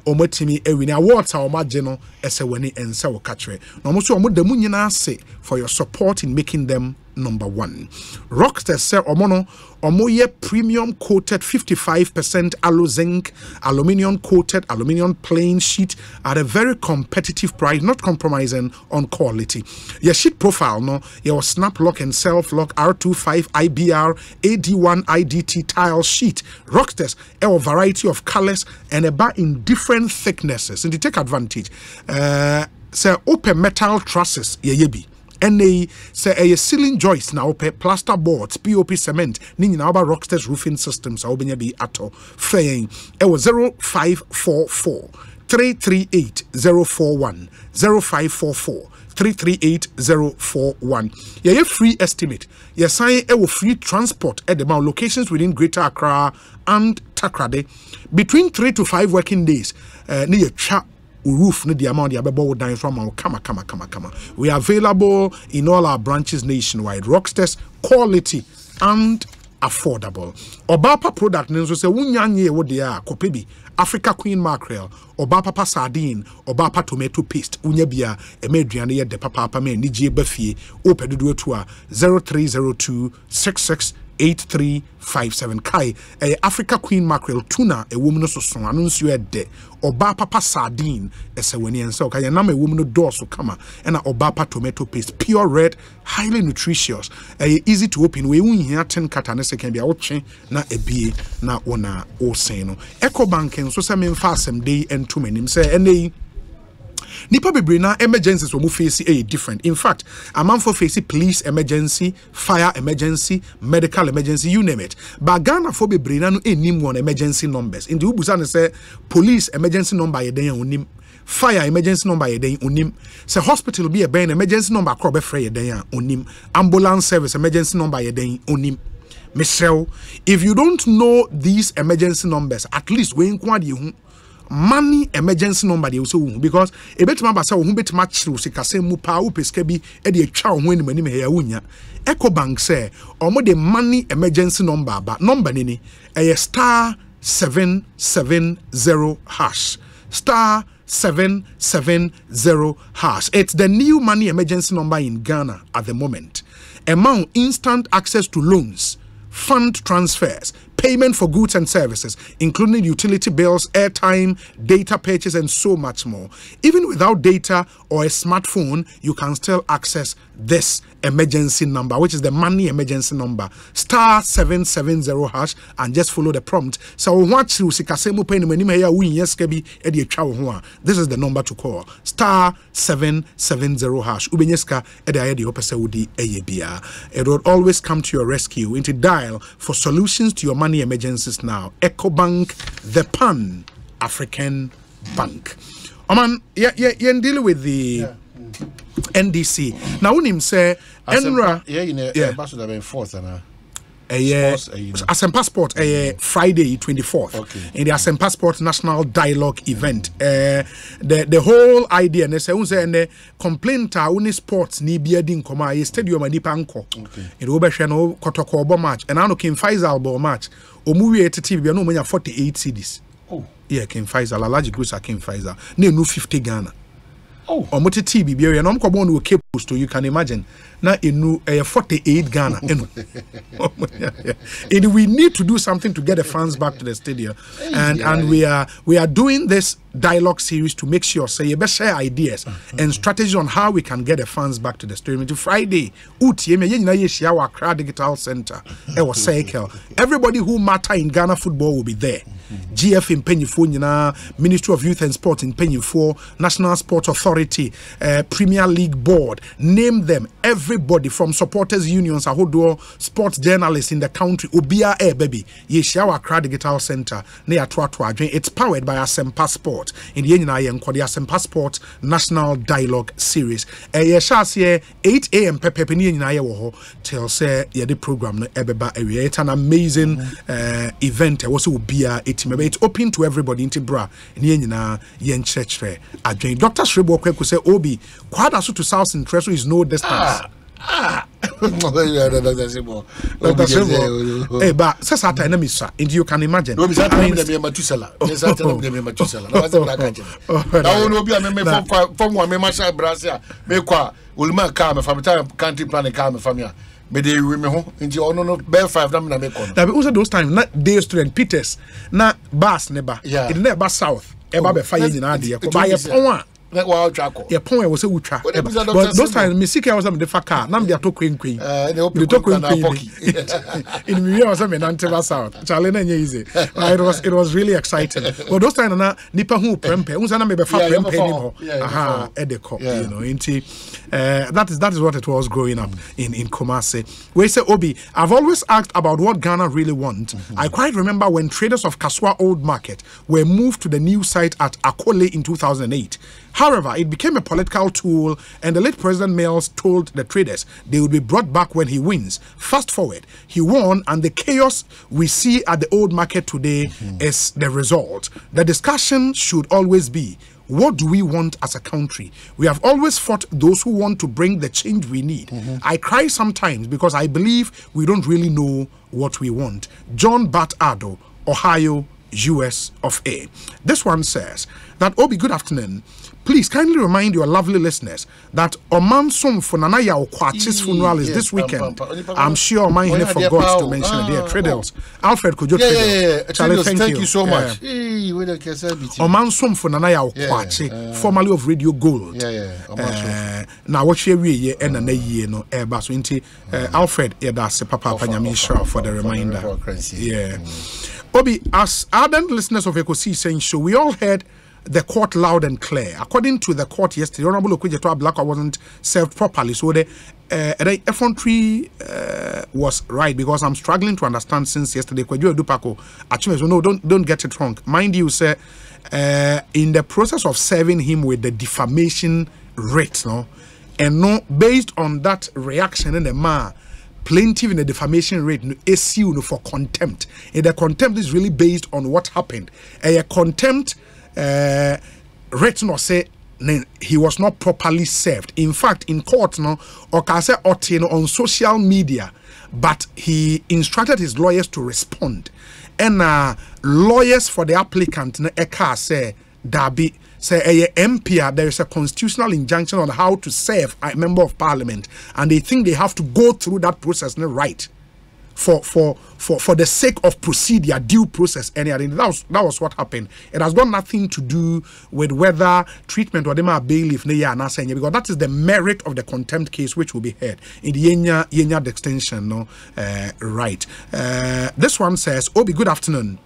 Omotimi Ewini Awards are omageno eseweni ensa wakatre. Nomoso omodamu nyina say for your support in making them number 1. Rockstars say omoye premium coated 55% alu zinc, aluminium coated, aluminium plain sheet at a very competitive price, not compromising on quality. Your sheet profile, no, your snap lock and self lock R25 IBR AD1 IDT tile sheet. Rockstars a variety of colors and a bar in different thicknesses. And to take advantage, say open metal trusses, yebi. NA say a ceiling joist now pe plaster boards, POP cement, ni nyina oba Rockstars roofing systems a obenya bi ato fayin e was 0544 338 041 0544 338 041. Yeah, free estimate. Yeah, sign a free transport at the amount locations within Greater Accra and Takrade between 3 to 5 working days. Near chat roof the amount the abebo down from kama. We are available in all our branches nationwide. Rockstars, quality and affordable. Obapa product nenzo se wunyanye wo de a kopebi Africa Queen Mackerel, Obapa sardine, Obapa tomato paste, unyabia emedriane ye de papa me ni je bafie opedudu to 0302 66 8357 kai Africa Queen Mackerel tuna a woman so son anunsu de oba papa sardine eseweni enso kaya na a woman door so kama and Obapa tomato paste pure red, highly nutritious, easy to open we unhia 10 katane second bia woche na ebie na ona o sen no Ecobank enso se memfa asem dey entum anim se enei Nipa bebre na emergencies wo mu face different. In fact, a man for face police emergency, fire emergency, medical emergency, you name it. But Ghana for bebre na no enim one emergency numbers. In the ubusa say police emergency number ye den onim, fire emergency number ye den onim. Say hospital be a ben emergency number crop be free ye den onim. Ambulance service emergency number ye den onim. Michelle, if you don't know these emergency numbers, at least we inquire you money emergency number they also because a bit ma basa wo bit match sikasem mu pa wo peska bi e de atwa wo anim anim he ya wunya Ecobank say omo the money emergency number but number ni star 770 hash star 770 hash. It's the new money emergency number in Ghana at the moment. Amount instant access to loans, fund transfers, payment for goods and services, including utility bills, airtime, data purchase, and so much more. Even without data or a smartphone, you can still access this emergency number, which is the money emergency number, star 770 hash, and just follow the prompt. So watch you this is the number to call, star 770 hash. It will always come to your rescue. Into dial for solutions to your money emergencies now. Ecobank, the Pan-African Bank. Oman, you're dealing with the NDC. Now, when him say, Enra, should have been fourth, Asem Passport Friday 24th in the Asem Passport National Dialogue event. The whole idea and the complaint uni sports ni biadin koma stadium ani panko in Obeshano Kotoko match and I Kim Faisal match Omuwi TV no manya 48 CDs. Yeah, Kim Faisal a large groups are Kim Faisal no 50 Ghana. Or multi TV be and I'm coming with cables to you can imagine. Now in 48 Ghana. And we need to do something to get the fans back to the stadium. And we are doing this dialogue series to make sure say you best share ideas and strategies on how we can get the fans back to the stadium. To Friday, Accra Digital Center, cycle. Everybody who matter in Ghana football will be there. GF in Penyifo, Ministry of Youth and Sport in Penyifo, National Sports Authority, Premier League Board, name them, everybody from supporters unions, ahodo, sports journalists in the country, Obia baby, Yeshawa Accra Digital Center, near Twatwa. It's powered by Asem Passport in the Asem Passport National Dialogue Series. Yeshas 8 a.m. Pepepini till say the program ebeba area. It's an amazing event. Also be it's open to everybody in Tibra in yen church fair. Dr. Shrebo Kweku say Obi quite to South Interest is no distance. But says at enemy, sir, and you can imagine. No, I mean, the Matusela. Yes, I tell them Matusela. Now, no, be a member from one Memasha Brasia, Mequa, Ulma Kama from time country planning Kama from ya. But they remember into honor of Bear 5 Namina. That also those times, not day student Peters, not Bass Neba, it never south, Eba fire in Adia, by a point. Your point was a utra. But those times, Missika was the Faka, Nambia to Queen. The to Queen in Museum and Anteva South. Charlene easy. It was really exciting. But those times, Nipa who Prempe, Uzana maybe Fat Prempe anymore. Aha, Edeko, you know, inti. That is what it was growing up in Kumasi. We say, Obi, I've always asked about what Ghana really wants. I quite remember when traders of Kaswa Old Market were moved to the new site at Akole in 2008. However, it became a political tool, and the late President Mills told the traders they would be brought back when he wins. Fast forward, he won, and the chaos we see at the old market today is the result. The discussion should always be, what do we want as a country? We have always fought those who want to bring the change we need. I cry sometimes because I believe we don't really know what we want. John Bat Ado, Ohio, US of A. This one says that, Obi, good afternoon. Please kindly remind your lovely listeners that Oman Som Funanaya Okwachi's funeral is this weekend. I'm sure Oman here forgot to mention it. Dear Tradels, Alfred, could you thank you so much. Oman Som Funanaya Okwachi, formerly of Radio Gold. Now what we and a year no airbus winty Alfred Edase Papa Panyamisha for the reminder. Yeah. Obi, as ardent listeners of Ekosiisen Show, we all heard the court loud and clear. According to the court yesterday, Honorable Okwejetua Blackwell wasn't served properly. So the effrontery was right, because I'm struggling to understand since yesterday. Kweju Edupako, actually, so no, don't get it wrong. Mind you, sir, in the process of serving him with the defamation rate, no, and no, based on that reaction in the man, plaintiff in the defamation rate issue for contempt. And the contempt is really based on what happened. A contempt rate no say he was not properly served. In fact, in court, no, or can say on social media, but he instructed his lawyers to respond. And lawyers for the applicant, no, say Dabi. Say a MP, there is a constitutional injunction on how to serve a member of parliament, and they think they have to go through that process, right? For the sake of procedure, due process, and that was what happened. It has got nothing to do with whether treatment or them are bailiff, because that is the merit of the contempt case which will be heard in the Yenya extension, no, right? This one says, Obi, good afternoon.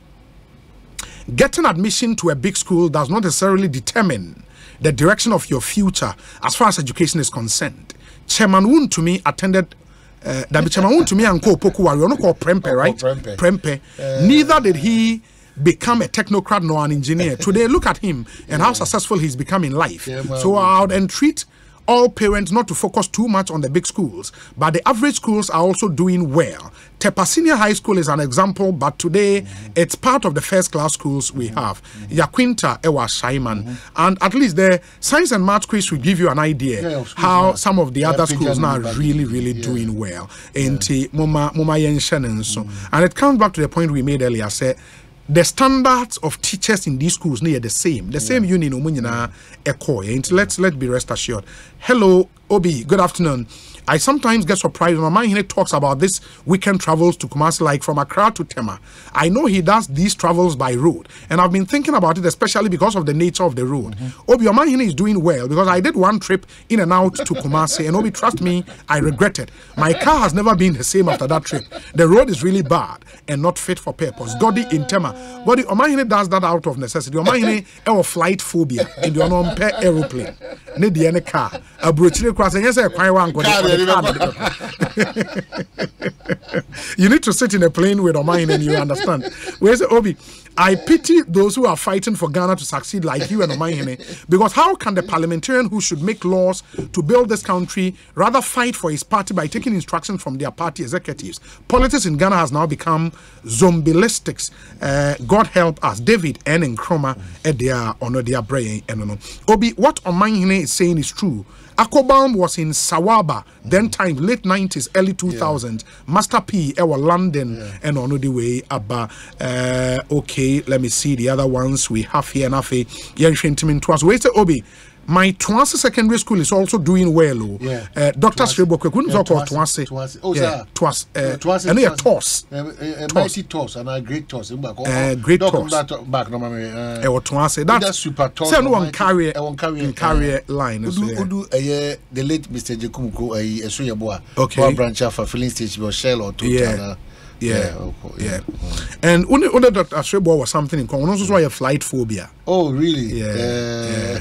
Getting admission to a big school does not necessarily determine the direction of your future as far as education is concerned. Chairman Woon to me attended Chairman Woon to me and Pokuwari, no called Prempe, right? Prempe. Neither did he become a technocrat nor an engineer. Today, look at him and how successful he's become in life. So I would entreat all parents not to focus too much on the big schools, but the average schools are also doing well. Tepa Senior High School is an example, but today it's part of the first-class schools we have. Yaquinta, Ewa Shaiman, and at least the science and math quiz will give you an idea how some of the other schools now are really doing well. And it comes back to the point we made earlier, say, the standards of teachers in these schools near the same union. Let's be rest assured. Hello, Obi, good afternoon. I sometimes get surprised when my man talks about this weekend travels to Kumasi, like from Accra to Tema. I know he does these travels by road, and I've been thinking about it, especially because of the nature of the road. Obi, your man is doing well, because I did one trip in and out to Kumasi, and Obi, trust me, I regret it. My car has never been the same after that trip. The road is really bad and not fit for purpose. Godi in Tema. Godi, Omahine does that out of necessity. Omahine have flight phobia in the unpair aeroplane. Need the car. A brochure cross, and yes, I you need to sit in a plane with Omahine and you understand. Where's the Obi? I pity those who are fighting for Ghana to succeed like you and Omahine, because how can the parliamentarian who should make laws to build this country rather fight for his party by taking instructions from their party executives? Politics in Ghana has now become zombielistics. God help us. David and Nkrumah at their honor, their brain. Obi, what Omahine is saying is true. Akobam was in Sawaba, then time, late 90s, early 2000s. Master P, London, and on the way, Abba. Okay, let me see the other ones we have here. And Afe, Yenshentimin Twas. Where's the Obi? My Twanse Secondary School is also doing well. Dr. Shrebo, couldn't talk about Twanse. Oh, yeah, Twas. And a toss. Mighty toss and a great toss. Great toss. Back, no, Twanse. That's super toss. Say no one carrier line. The late Mr. Jekumuko, a Suyabua. Okay. Branch of a filling station or shell or two. Yeah. And only Dr. Shrebo was something in common. Also, why a flight phobia. Oh, really? Yeah.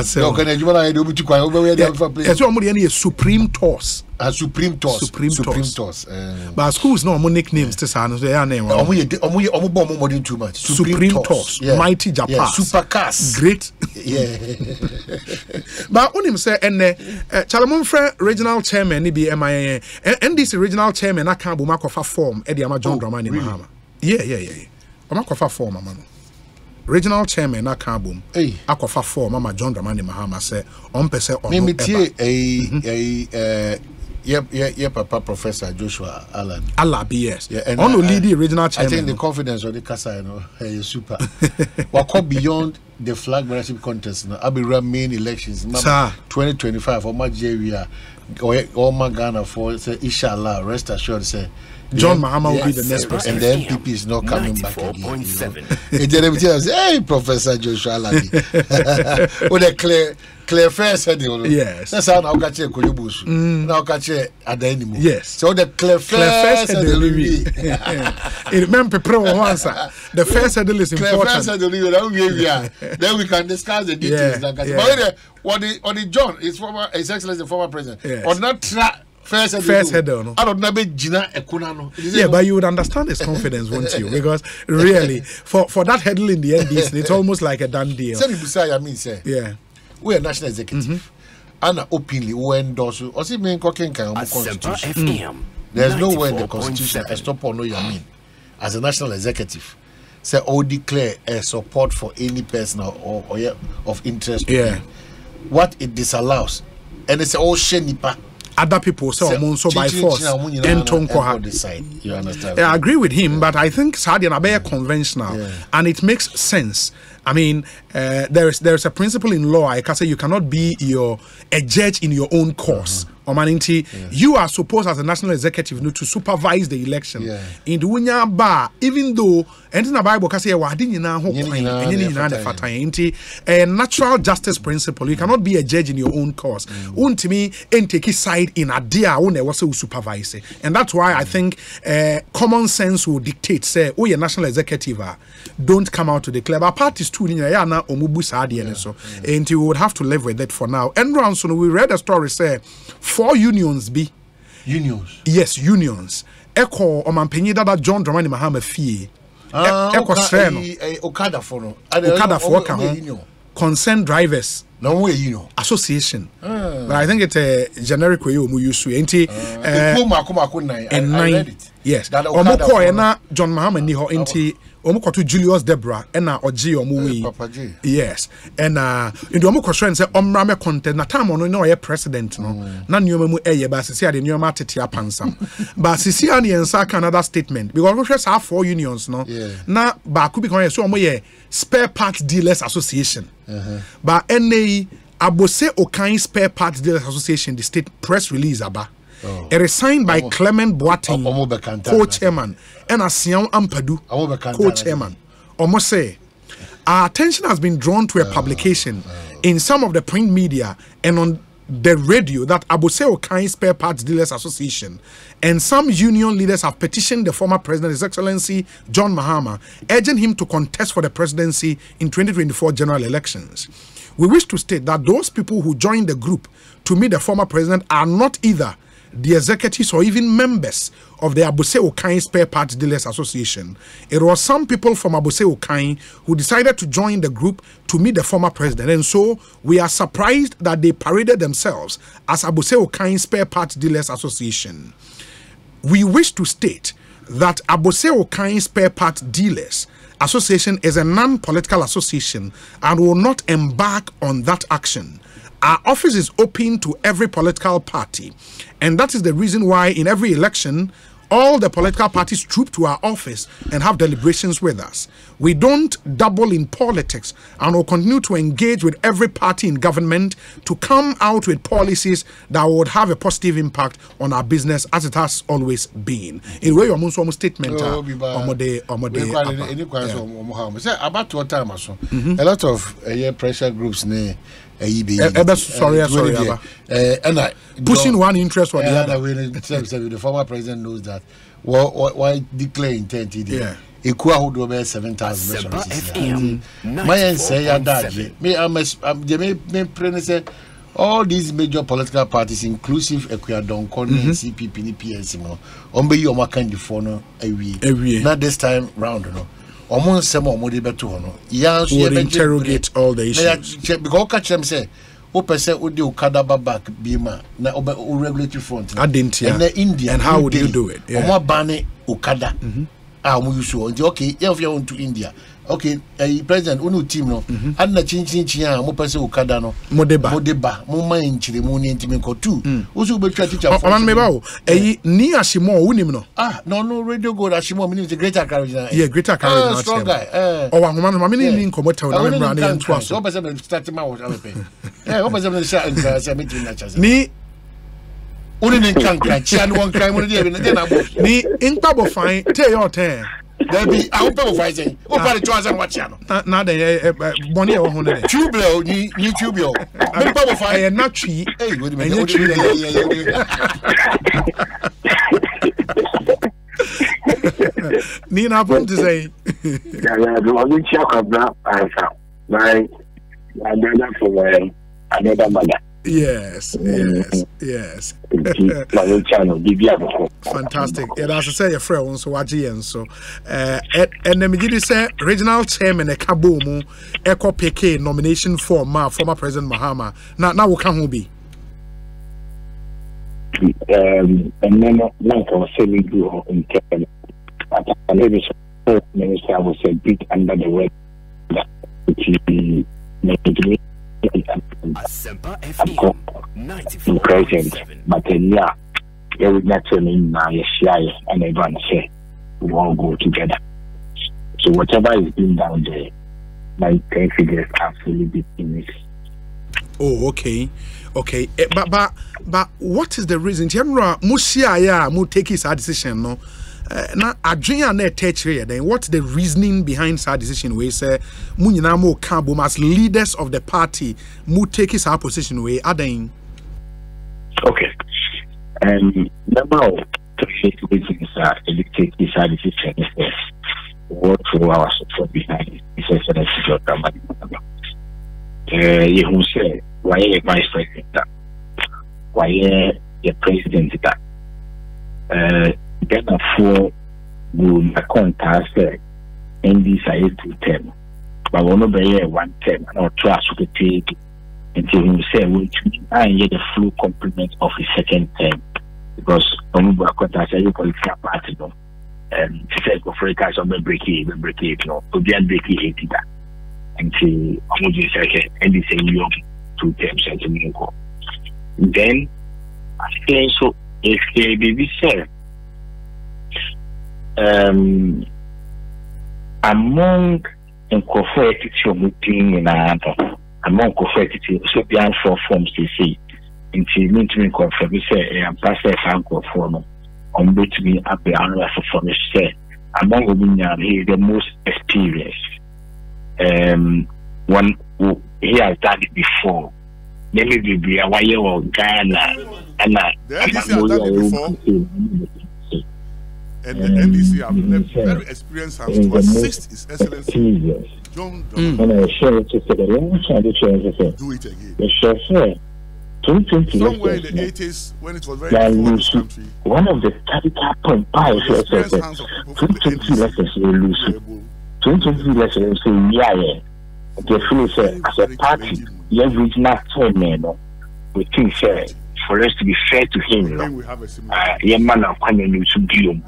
So, can I do what I do? It's a supreme toss. A supreme toss. But schools no more nicknames to say their name. More too much. Supreme toss. Mighty Japan. Super cast. Great. Yeah. But on him say and Chalamon regional chairman ni be MIA and this regional chairman I can't bumakofa form e dey John Dramani Mahama. Yeah. Omakofa form mama. Regional chairman na kan bom akofa form mama John Dramani Mahama say on pese on me tie papa Professor Joshua Allen yes on the lead regional chairman. I think the confidence of the Kasa super what go beyond the flag bearership contest now I'll be run main elections 2025 or my area or my Ghana for say inshallah rest assured say John Mahama will be the next person. And the MPP is not coming back again. Hey, Professor Joshua Ladi. With a clear fair said, yes. That's how I'll catch a Kolubus. Now catch a at the enemy. Yes. So the clear fair said, remember, the first said is important. Then we can discuss the details. But what the John is former, His Excellency, the former president, or not First header, no. Yeah, but you would understand his confidence, won't you? Because really, for that hurdle in the NDC, it's almost like a done deal. Yeah, we're a national executive, and openly we endorse. Also, mean constitution. There's no way in the constitution I stop or no you mean as a national executive. Say or declare a support for any person or of interest. Yeah, what it disallows, and it's all shenipa. Other people say so by force and you understand? I agree with him, but I think Saudi Arabia conventional and it makes sense. I mean, there is a principle in law. I can say you cannot be a judge in your own cause. You are supposed as a national executive to supervise the election. In the Wunya bar, even though and in the Bible can say a natural justice principle. You cannot be a judge in your own cause. Untimi and take his side in a dear one was supervise. And that's why I think common sense will dictate, say, oh, your national executive don't come out to declare. But parties too and you would have to live with it for now. And Ransom, we read a story say 4 unions be unions. Yes, unions. Echo Omampenyi that John Dramani Mahama fee. Echo Sreno. Okada for concerned drivers. No way, you know. Association. But I think it's a generic way you use to and I read it. Yes. Omoko na John Mahama ni ho enti Omoko to Julius Debra ena oji omuwe. Yes. And in the Omoko friend say omrame content na time ono no ye president no. Na nyoma mu eye ba sisi ade nyoma tete apansam. Ba sisi an yensa another statement because we have 4 unions no. Na ba ku bi kon ye so omo ye spare parts dealers association. But NA Abose Okan Spare Parts Dealers Association, the state press release aba. It is signed by Clement Boateng, co-chairman, and Asian Ampadu, co-chairman. Almost say, our attention has been drawn to a publication in some of the print media and on the radio that Abose Okan Spare Parts Dealers Association and some union leaders have petitioned the former president, His Excellency John Mahama, urging him to contest for the presidency in 2024 general elections. We wish to state that those people who joined the group to meet the former president are not either the executives or even members of the Abose Okan Spare Parts Dealers Association. It was some people from Abose Okan who decided to join the group to meet the former president, and so we are surprised that they paraded themselves as Abose Okan Spare Parts Dealers Association. We wish to state that Abose Okan Spare Parts Dealers Association is a non-political association and will not embark on that action. Our office is open to every political party, and that is the reason why in every election, all the political parties troop to our office and have deliberations with us. We don't dabble in politics and will continue to engage with every party in government to come out with policies that would have a positive impact on our business as it has always been. In way your statement about what time a lot of pressure groups sorry and pushing one interest or the other. The former president knows that. Why declare intent? Yeah. Equal who do about 7,000 my say that me all these major political parties, inclusive Equadon, CPP, PSM, ombe you makan the phone every not this time round, no. Almost some more better, no. Yeah, interrogate all the issues because catch them say. Percent would do Kadaba back Bima na regulatory front. I didn't hear. And the India. And how would you do it? More banning Okada. We should okay. If you want to India, okay. President, unu team no. And na chin mo person Okada no. Modeba. Mo man chile mo ni intimi ko two. Usu be try teacher. Man meba o. Ni Ashimo unim no. No radio go Ashimo meaning the Greater Carolina. Yeah, Greater Carolina. Strong guy. Wa man ma meaning link komo tawo na brand and twas. So person start ma wo pay. What was the shot and meeting natures? Ni only can't chan one crime on the ni in Pabo fine, tell your turn. There be our Pabo fighting. What about the choice and what channel? Not a money or honor. Tubular, new tubular. I'm Pabo fire, not tree. Hey, what do you mean? Nina, what to say? Another mother. Yes. Fantastic. It has to say a friend so and so. And the Mijidi say regional chairman a Kabomu Eco PK nomination for former President Mahama. Now we can be. And then like I was saying to in Kenya, I maybe minister was a bit under the word that he made present, but yeah, they would not turn in my shy and everyone say we all go together. So whatever is being down there, my 10 figures absolutely in it. Oh, okay. But what is the reason? General Musia mu take his decision no. Now, Adrian then what's the reasoning behind that decision? We say, Munyina mo Kabum as leaders of the party, mu take his position way. Adain. Okay. Number of reasons are take his decision. What for our support behind it? He says that it's your company. You say, why a vice president? Why a president? Ghana for would contest NDC 2 term, but one over here 1 term and our trust to take until he say which I get the full complement of his second term because Omubu contest every political party no she said go for a cash on the break it no to be a break it that until Omubu say NDC New 2 terms and then I think so if they be say among Nkofo Ethiopia meeting in Anto among confetti, so beyond 4 forms to see. Until me to confirm, say, I'm passing a uncle form on which me up the honor for me say, among women, he is the most experienced. One who he has done it before. Maybe be a wire or Ghana, and the NDC has done it before. And the NDC have very experienced hands to assist His Excellency John Dramani. And I share it to the long time to do it again. The chauffeur, somewhere in the 80s, when it was very poor in this country, one of the capital point pies, 2020 lessons will lose. 2020 lessons say, yeah. The feeling say, as a party, your regional chairman, we think for us to be fair to him, your man of Quanin to Guillaume.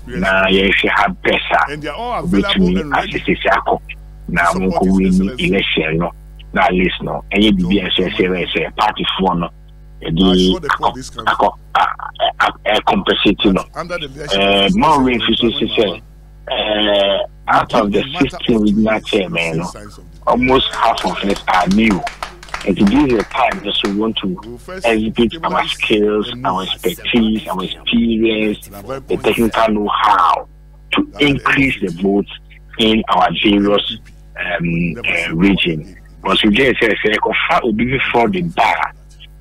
Now, yes, you have Pesa, and they're all available and ready. Now, we win election, no. Now, listen, no. And you be a party for no. Compensating, no. More refugees say, out of the 16 regional chairman, almost half of us are new. And to give the time just we want to exhibit our skills, our expertise, our experience, the technical know-how to increase the votes in our various regions. Because we just say before the bar,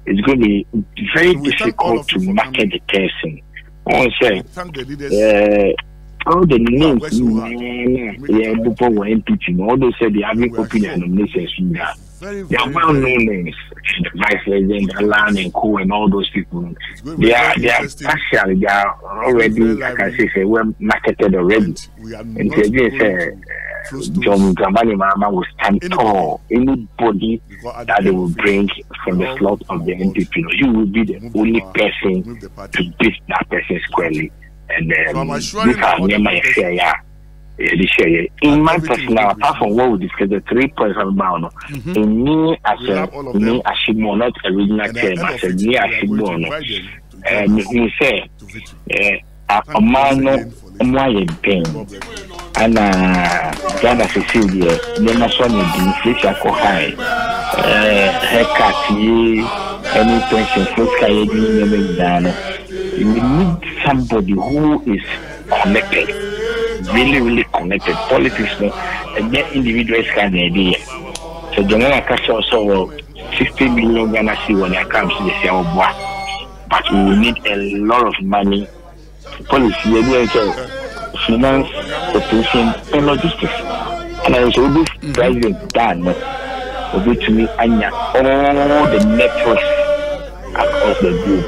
it's going to be very difficult to market the person. I want to say, all the names, people were impeaching, all those said they having opinion nominations. They are well-known names, the Vice President, Alan and Co. and all those people. They are partial. They are already, like I say, well marketed already. And they say, John Dramani Mahama will stand tall. Anybody that they will bring from the slot of the NPP, you will be the only person to beat that person squarely. And this has never my share. In my personal, apart from what we discussed, the 3 points about in me as Shimo, not a regional chairman, as me as Shimo, me say, a man, my pain, and Ghana Cecilia, never saw me being fish at high, haircut, any pension, first Kayadi, you need somebody who is connected. Really connected. Politics, no, and that individuals can idea. So the one cash also 60 million Ghana C when it comes to the sale, but we will need a lot of money. Policy, finance, operation, and logistics. And I also this president done will be to me and all the networks across the globe.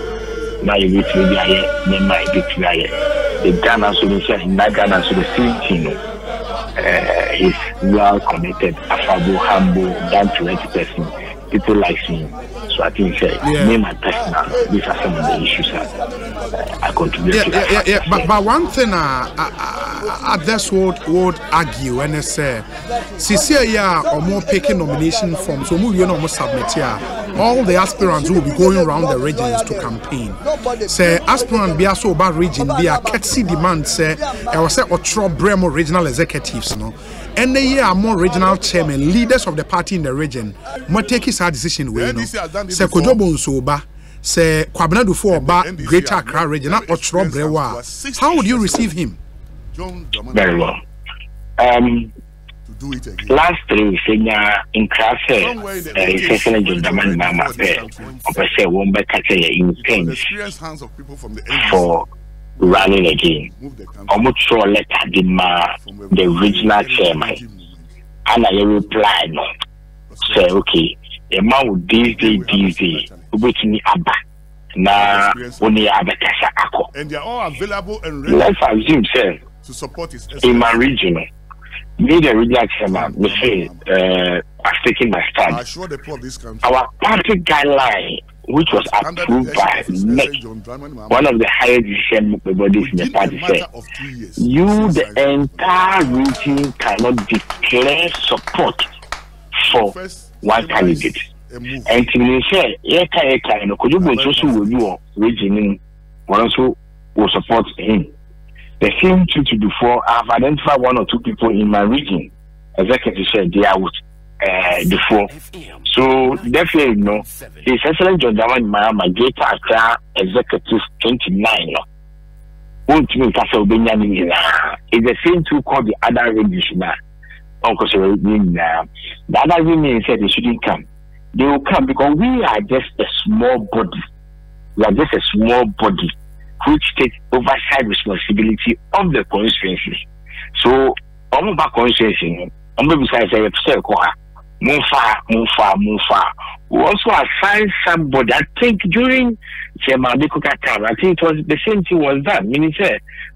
Now you get to be here, then might be here. The Ghana so the Ghana so the same is well connected, affable, humble, down to earth person. People like me. So I think me my personal, these are some of the issues I contribute to. But one thing others would argue and say, CCA or more picking nomination forms, so we almost submit here. All the aspirants will be going around the regions to campaign. Say aspirant be so bad region be a catchy demand. Say I was say Otro Bremo regional executives, no. And the year more regional chairman, leaders of the party in the region, more take his decision way. Say Kojobo Nsoba, say Kwabena Dufo Ba, Greater Accra region, not Otro Brewa. How would you receive him? Very well. Last 3 senior in class, Excellency John Dramani Mahama, say one better intense for running again. Almost sure letter the regional chairman, and I reply no. Say okay, the man with this day, which me abba. Na only abba kasa ako. And they are all available and ready. Let's assume, sir, to support his in my region. Me, the regional chairman, we say, I've taken my stand. Our party guideline, which was approved by NEC, one of the highest decision bodies in the party, said, you, the entire region, cannot declare support for one candidate. And to me, say, could you go to your region, one also will support him. The same thing to before, I've identified 1 or 2 people in my region. Executive said they are the four. So definitely, no. His Excellency John Dramani Mahama, Greater Accra Executive 29. Won't mean Castle Benjamin. It's the same two called the other region. Uncle the other women said they shouldn't come. They will come because we are just a small body. We are just a small body which takes oversight responsibility of the constituency. So, on the constituency, on the besides move far. We also assign somebody. I think during Chairman Bekuka time, I think it was the same thing was done. Meaning,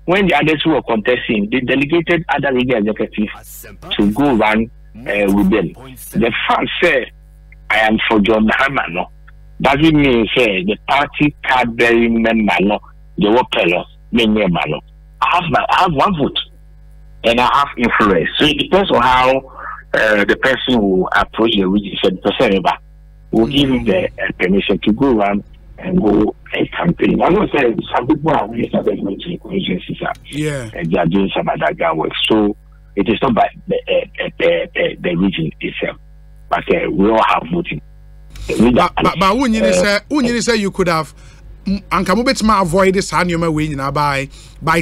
when the others were contesting, they delegated other regional executives to go run with them. The fact say I am for John Mahama, no, doesn't mean say the party card bearing member, no, the worker, member, no. I have one vote and I have influence. So it depends on how the person who approach the region, said the person will give him the permission to go around and go a campaign. I know say some people are really started going to the constituencies, and they are doing some other work. So it is not by the region itself, but we all have voting. But when you say you could have. And can we avoid this by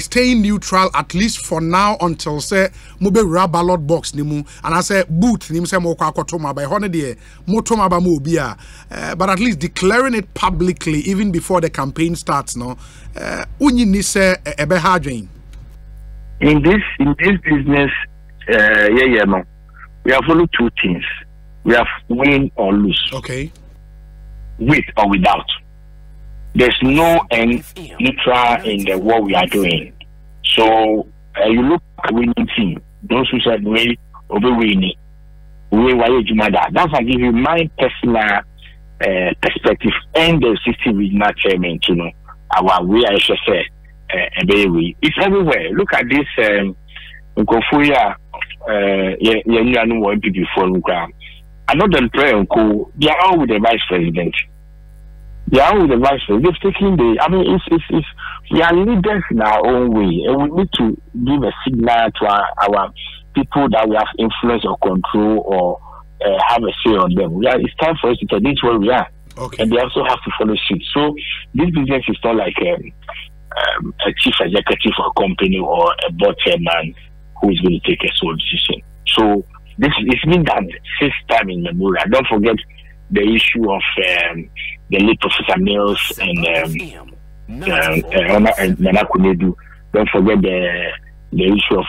staying neutral at least for now until say mube ballot box nimu and I say boot nim say mo kwa kotoma by holiday motoma ba mo bia but at least declaring it publicly even before the campaign starts no unyi ni say ebe hardwin in this business no we have only two things. We have win or lose. Okay. With or without. There's no end neutral in the what we are doing. So you look at winning team, those who said we over winning, that's I give you my personal perspective and the 60 regional chairman, you know, our way I should say it's everywhere. Look at this Nkofuya before another prayer they are all with the vice president. They are with the vice president. They've taken it's we are leaders in our own way, and we need to give a signal to our people that we have influence or control or have a say on them. It's time for us to tell this is where we are, okay. And they also have to follow suit. So this business is not like a chief executive of a company or a board chairman who is going to take a sole decision. So it's been done since time in memorial. Don't forget the issue of the late Professor Mills and Nana Kunedu. Don't forget the issue of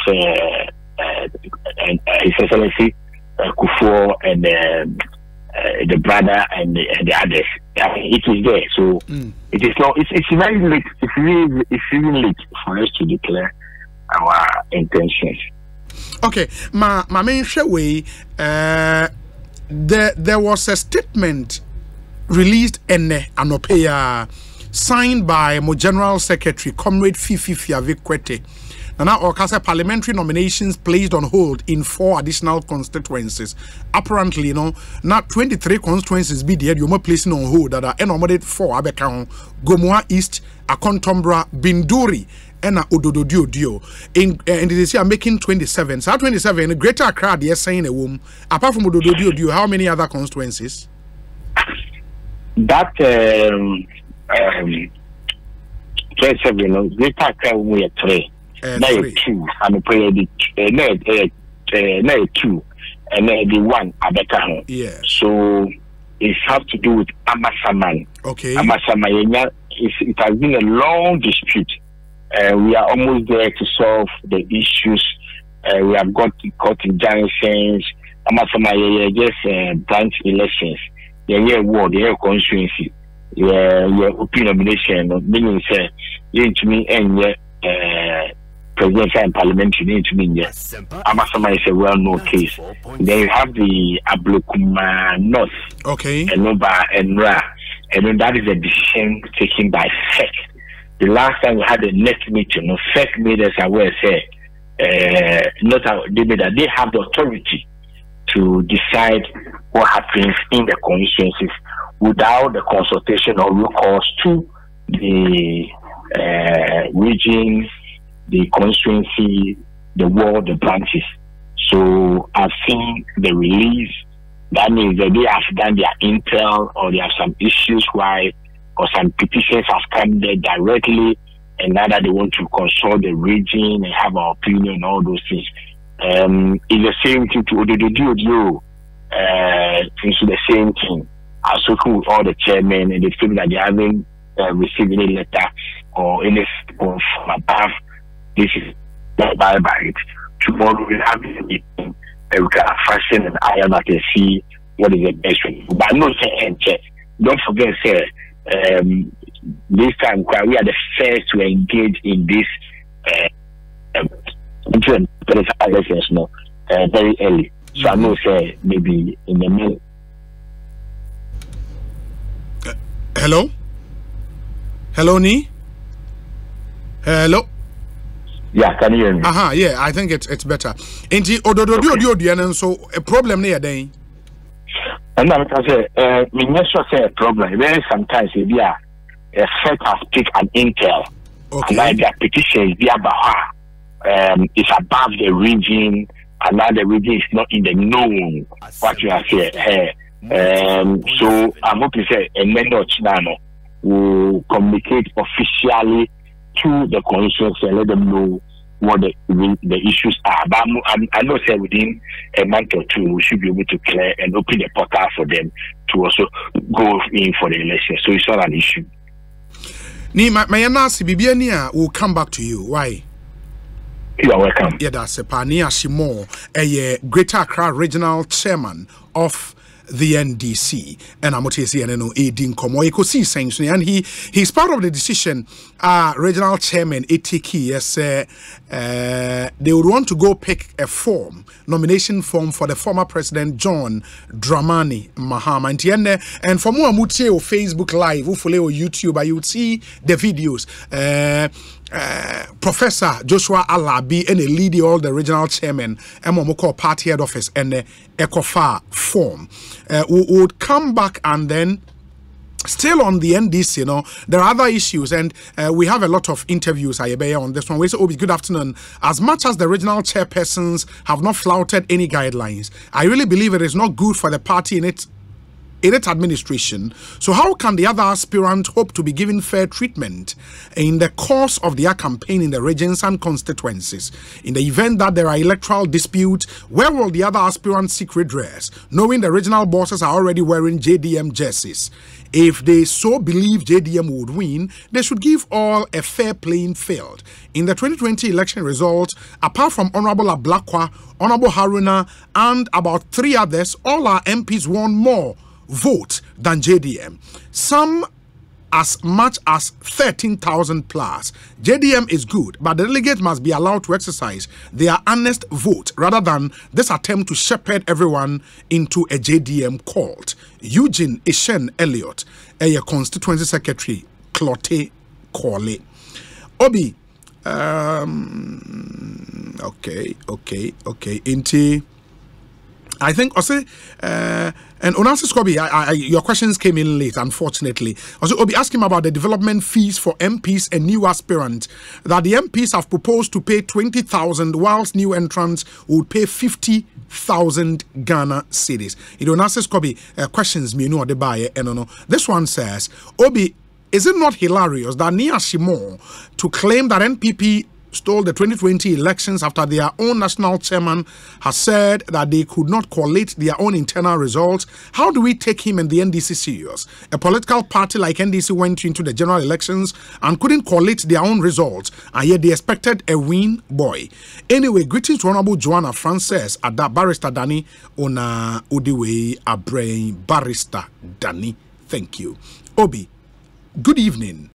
His Excellency Kufuor and the brother and the others. It is there, so it is not. It's very late. It's really late for us to declare our intentions. Okay, my main way. There was a statement released in Anopeya, signed by my General Secretary, Comrade Fifi Fiavikwete. Now, Okasa parliamentary nominations placed on hold in 4 additional constituencies. Apparently, now 23 constituencies be there. You're placing on hold that are nominated 4 Abekang, Gomoa East, Akontombra, Binduri, and Odododio. In this year, making 27. So 27, Greater Accra, they are saying a womb. Apart from Odododio, how many other constituencies? That 27, Greater Accra, we are 3. Now 2, and pray the 2, and the 1 Abekang. Yeah. So it has to do with Amasaman. Okay. Amasaman, it has been a long dispute. We are almost there to solve the issues. We have got the court injunctions. Amasaman, just branch elections. Ward, constituency. Open nomination, meaning say, you to me and presidential and parliamentary need to mean yes. Amasama is a well-known case. Then you have the Ablokuma North, okay, and Noba and Ra, and then that is a decision taken by FEC. The last time we had a next meeting, FEC made us aware, say, they have the authority to decide what happens in the constituencies without the consultation or recourse to the regions, the constituency, the ward, the branches. So I've seen the release that means that they have done their intel or they have some issues why or some petitions have come there directly, and now that they want to consult the region and have an opinion and all those things. It's the same thing to Ododo. It's the same thing. I spoke with all the chairmen and they feel that they haven't received any letter or any from above. This is not by it. Tomorrow we'll have this meeting and we can fashion and iron out and see what is the best way. But no, don't forget, sir, this time we are the first to engage in this very early. So I know, say maybe in the middle. Hello, Ni. Hello. Yeah, can you hear me? Yeah, I think it's better. Inti ododo so a problem near day. And now I say, me sure say a problem. Very sometimes if you are a set has picked an intel, and like their petitions be about it's above the region, and now the region is not in the known. What you are saying. So I'm hoping say a member will communicate officially to the constituents and let them know what the issues are. But I know say within a month or two we should be able to clear and open the portal for them to also go in for the election. So it's not an issue. Ni my nasi Bibiania will come back to you. Why? You are welcome. Yeah, that's a Pania Shimo, a Greater Accra Regional Chairman of the NDC, and I'm saying Edin Komo Ekosiisen M'Ahiasem, and he's part of the decision. Regional Chairman Etiki, yes, they would want to go pick a nomination form for the former President John Dramani Mahama. And for more Mutie or Facebook Live, or YouTube, you would see the videos. Professor Joshua Alabi and a lead all the regional chairman and Momoko party head office and the ECOFA form would come back, and then still on the NDC, there are other issues, and we have a lot of interviews on this one. We say, Obi, good afternoon. As much as the regional chairpersons have not flouted any guidelines, I really believe it is not good for the party in its administration. So how can the other aspirant hope to be given fair treatment in the course of their campaign in the regions and constituencies? In the event that there are electoral disputes, where will the other aspirants seek redress, knowing the regional bosses are already wearing JDM jerseys? If they so believe JDM would win, they should give all a fair playing field. In the 2020 election results, apart from Honorable Ablakwa, Honorable Haruna, and about 3 others, all our MPs won more vote than JDM, some as much as 13,000 plus. JDM is good, but the delegates must be allowed to exercise their honest vote rather than this attempt to shepherd everyone into a JDM cult. Eugene Ishen Elliott, a constituency secretary, Clote Corley. Obi, okay. Inti, I think also, and Onassis Kobi, your questions came in late, unfortunately. Also, Obi, ask him about the development fees for MPs and new aspirants. That the MPs have proposed to pay 20,000, whilst new entrants would pay 50,000 Ghana cedis. Onassis Kobi, questions me no de buy no. This one says, Obi, is it not hilarious that Nia Shimon to claim that NPP stole the 2020 elections after their own national chairman has said that they could not collate their own internal results? How do we take him and the NDC serious? A political party like NDC went into the general elections and couldn't collate their own results, and yet they expected a win, boy. Anyway, greetings to Honorable Joanna Frances at that Barrister Danny Ona Udiwe Abrain Barrister Danny. Thank you. Obi, good evening.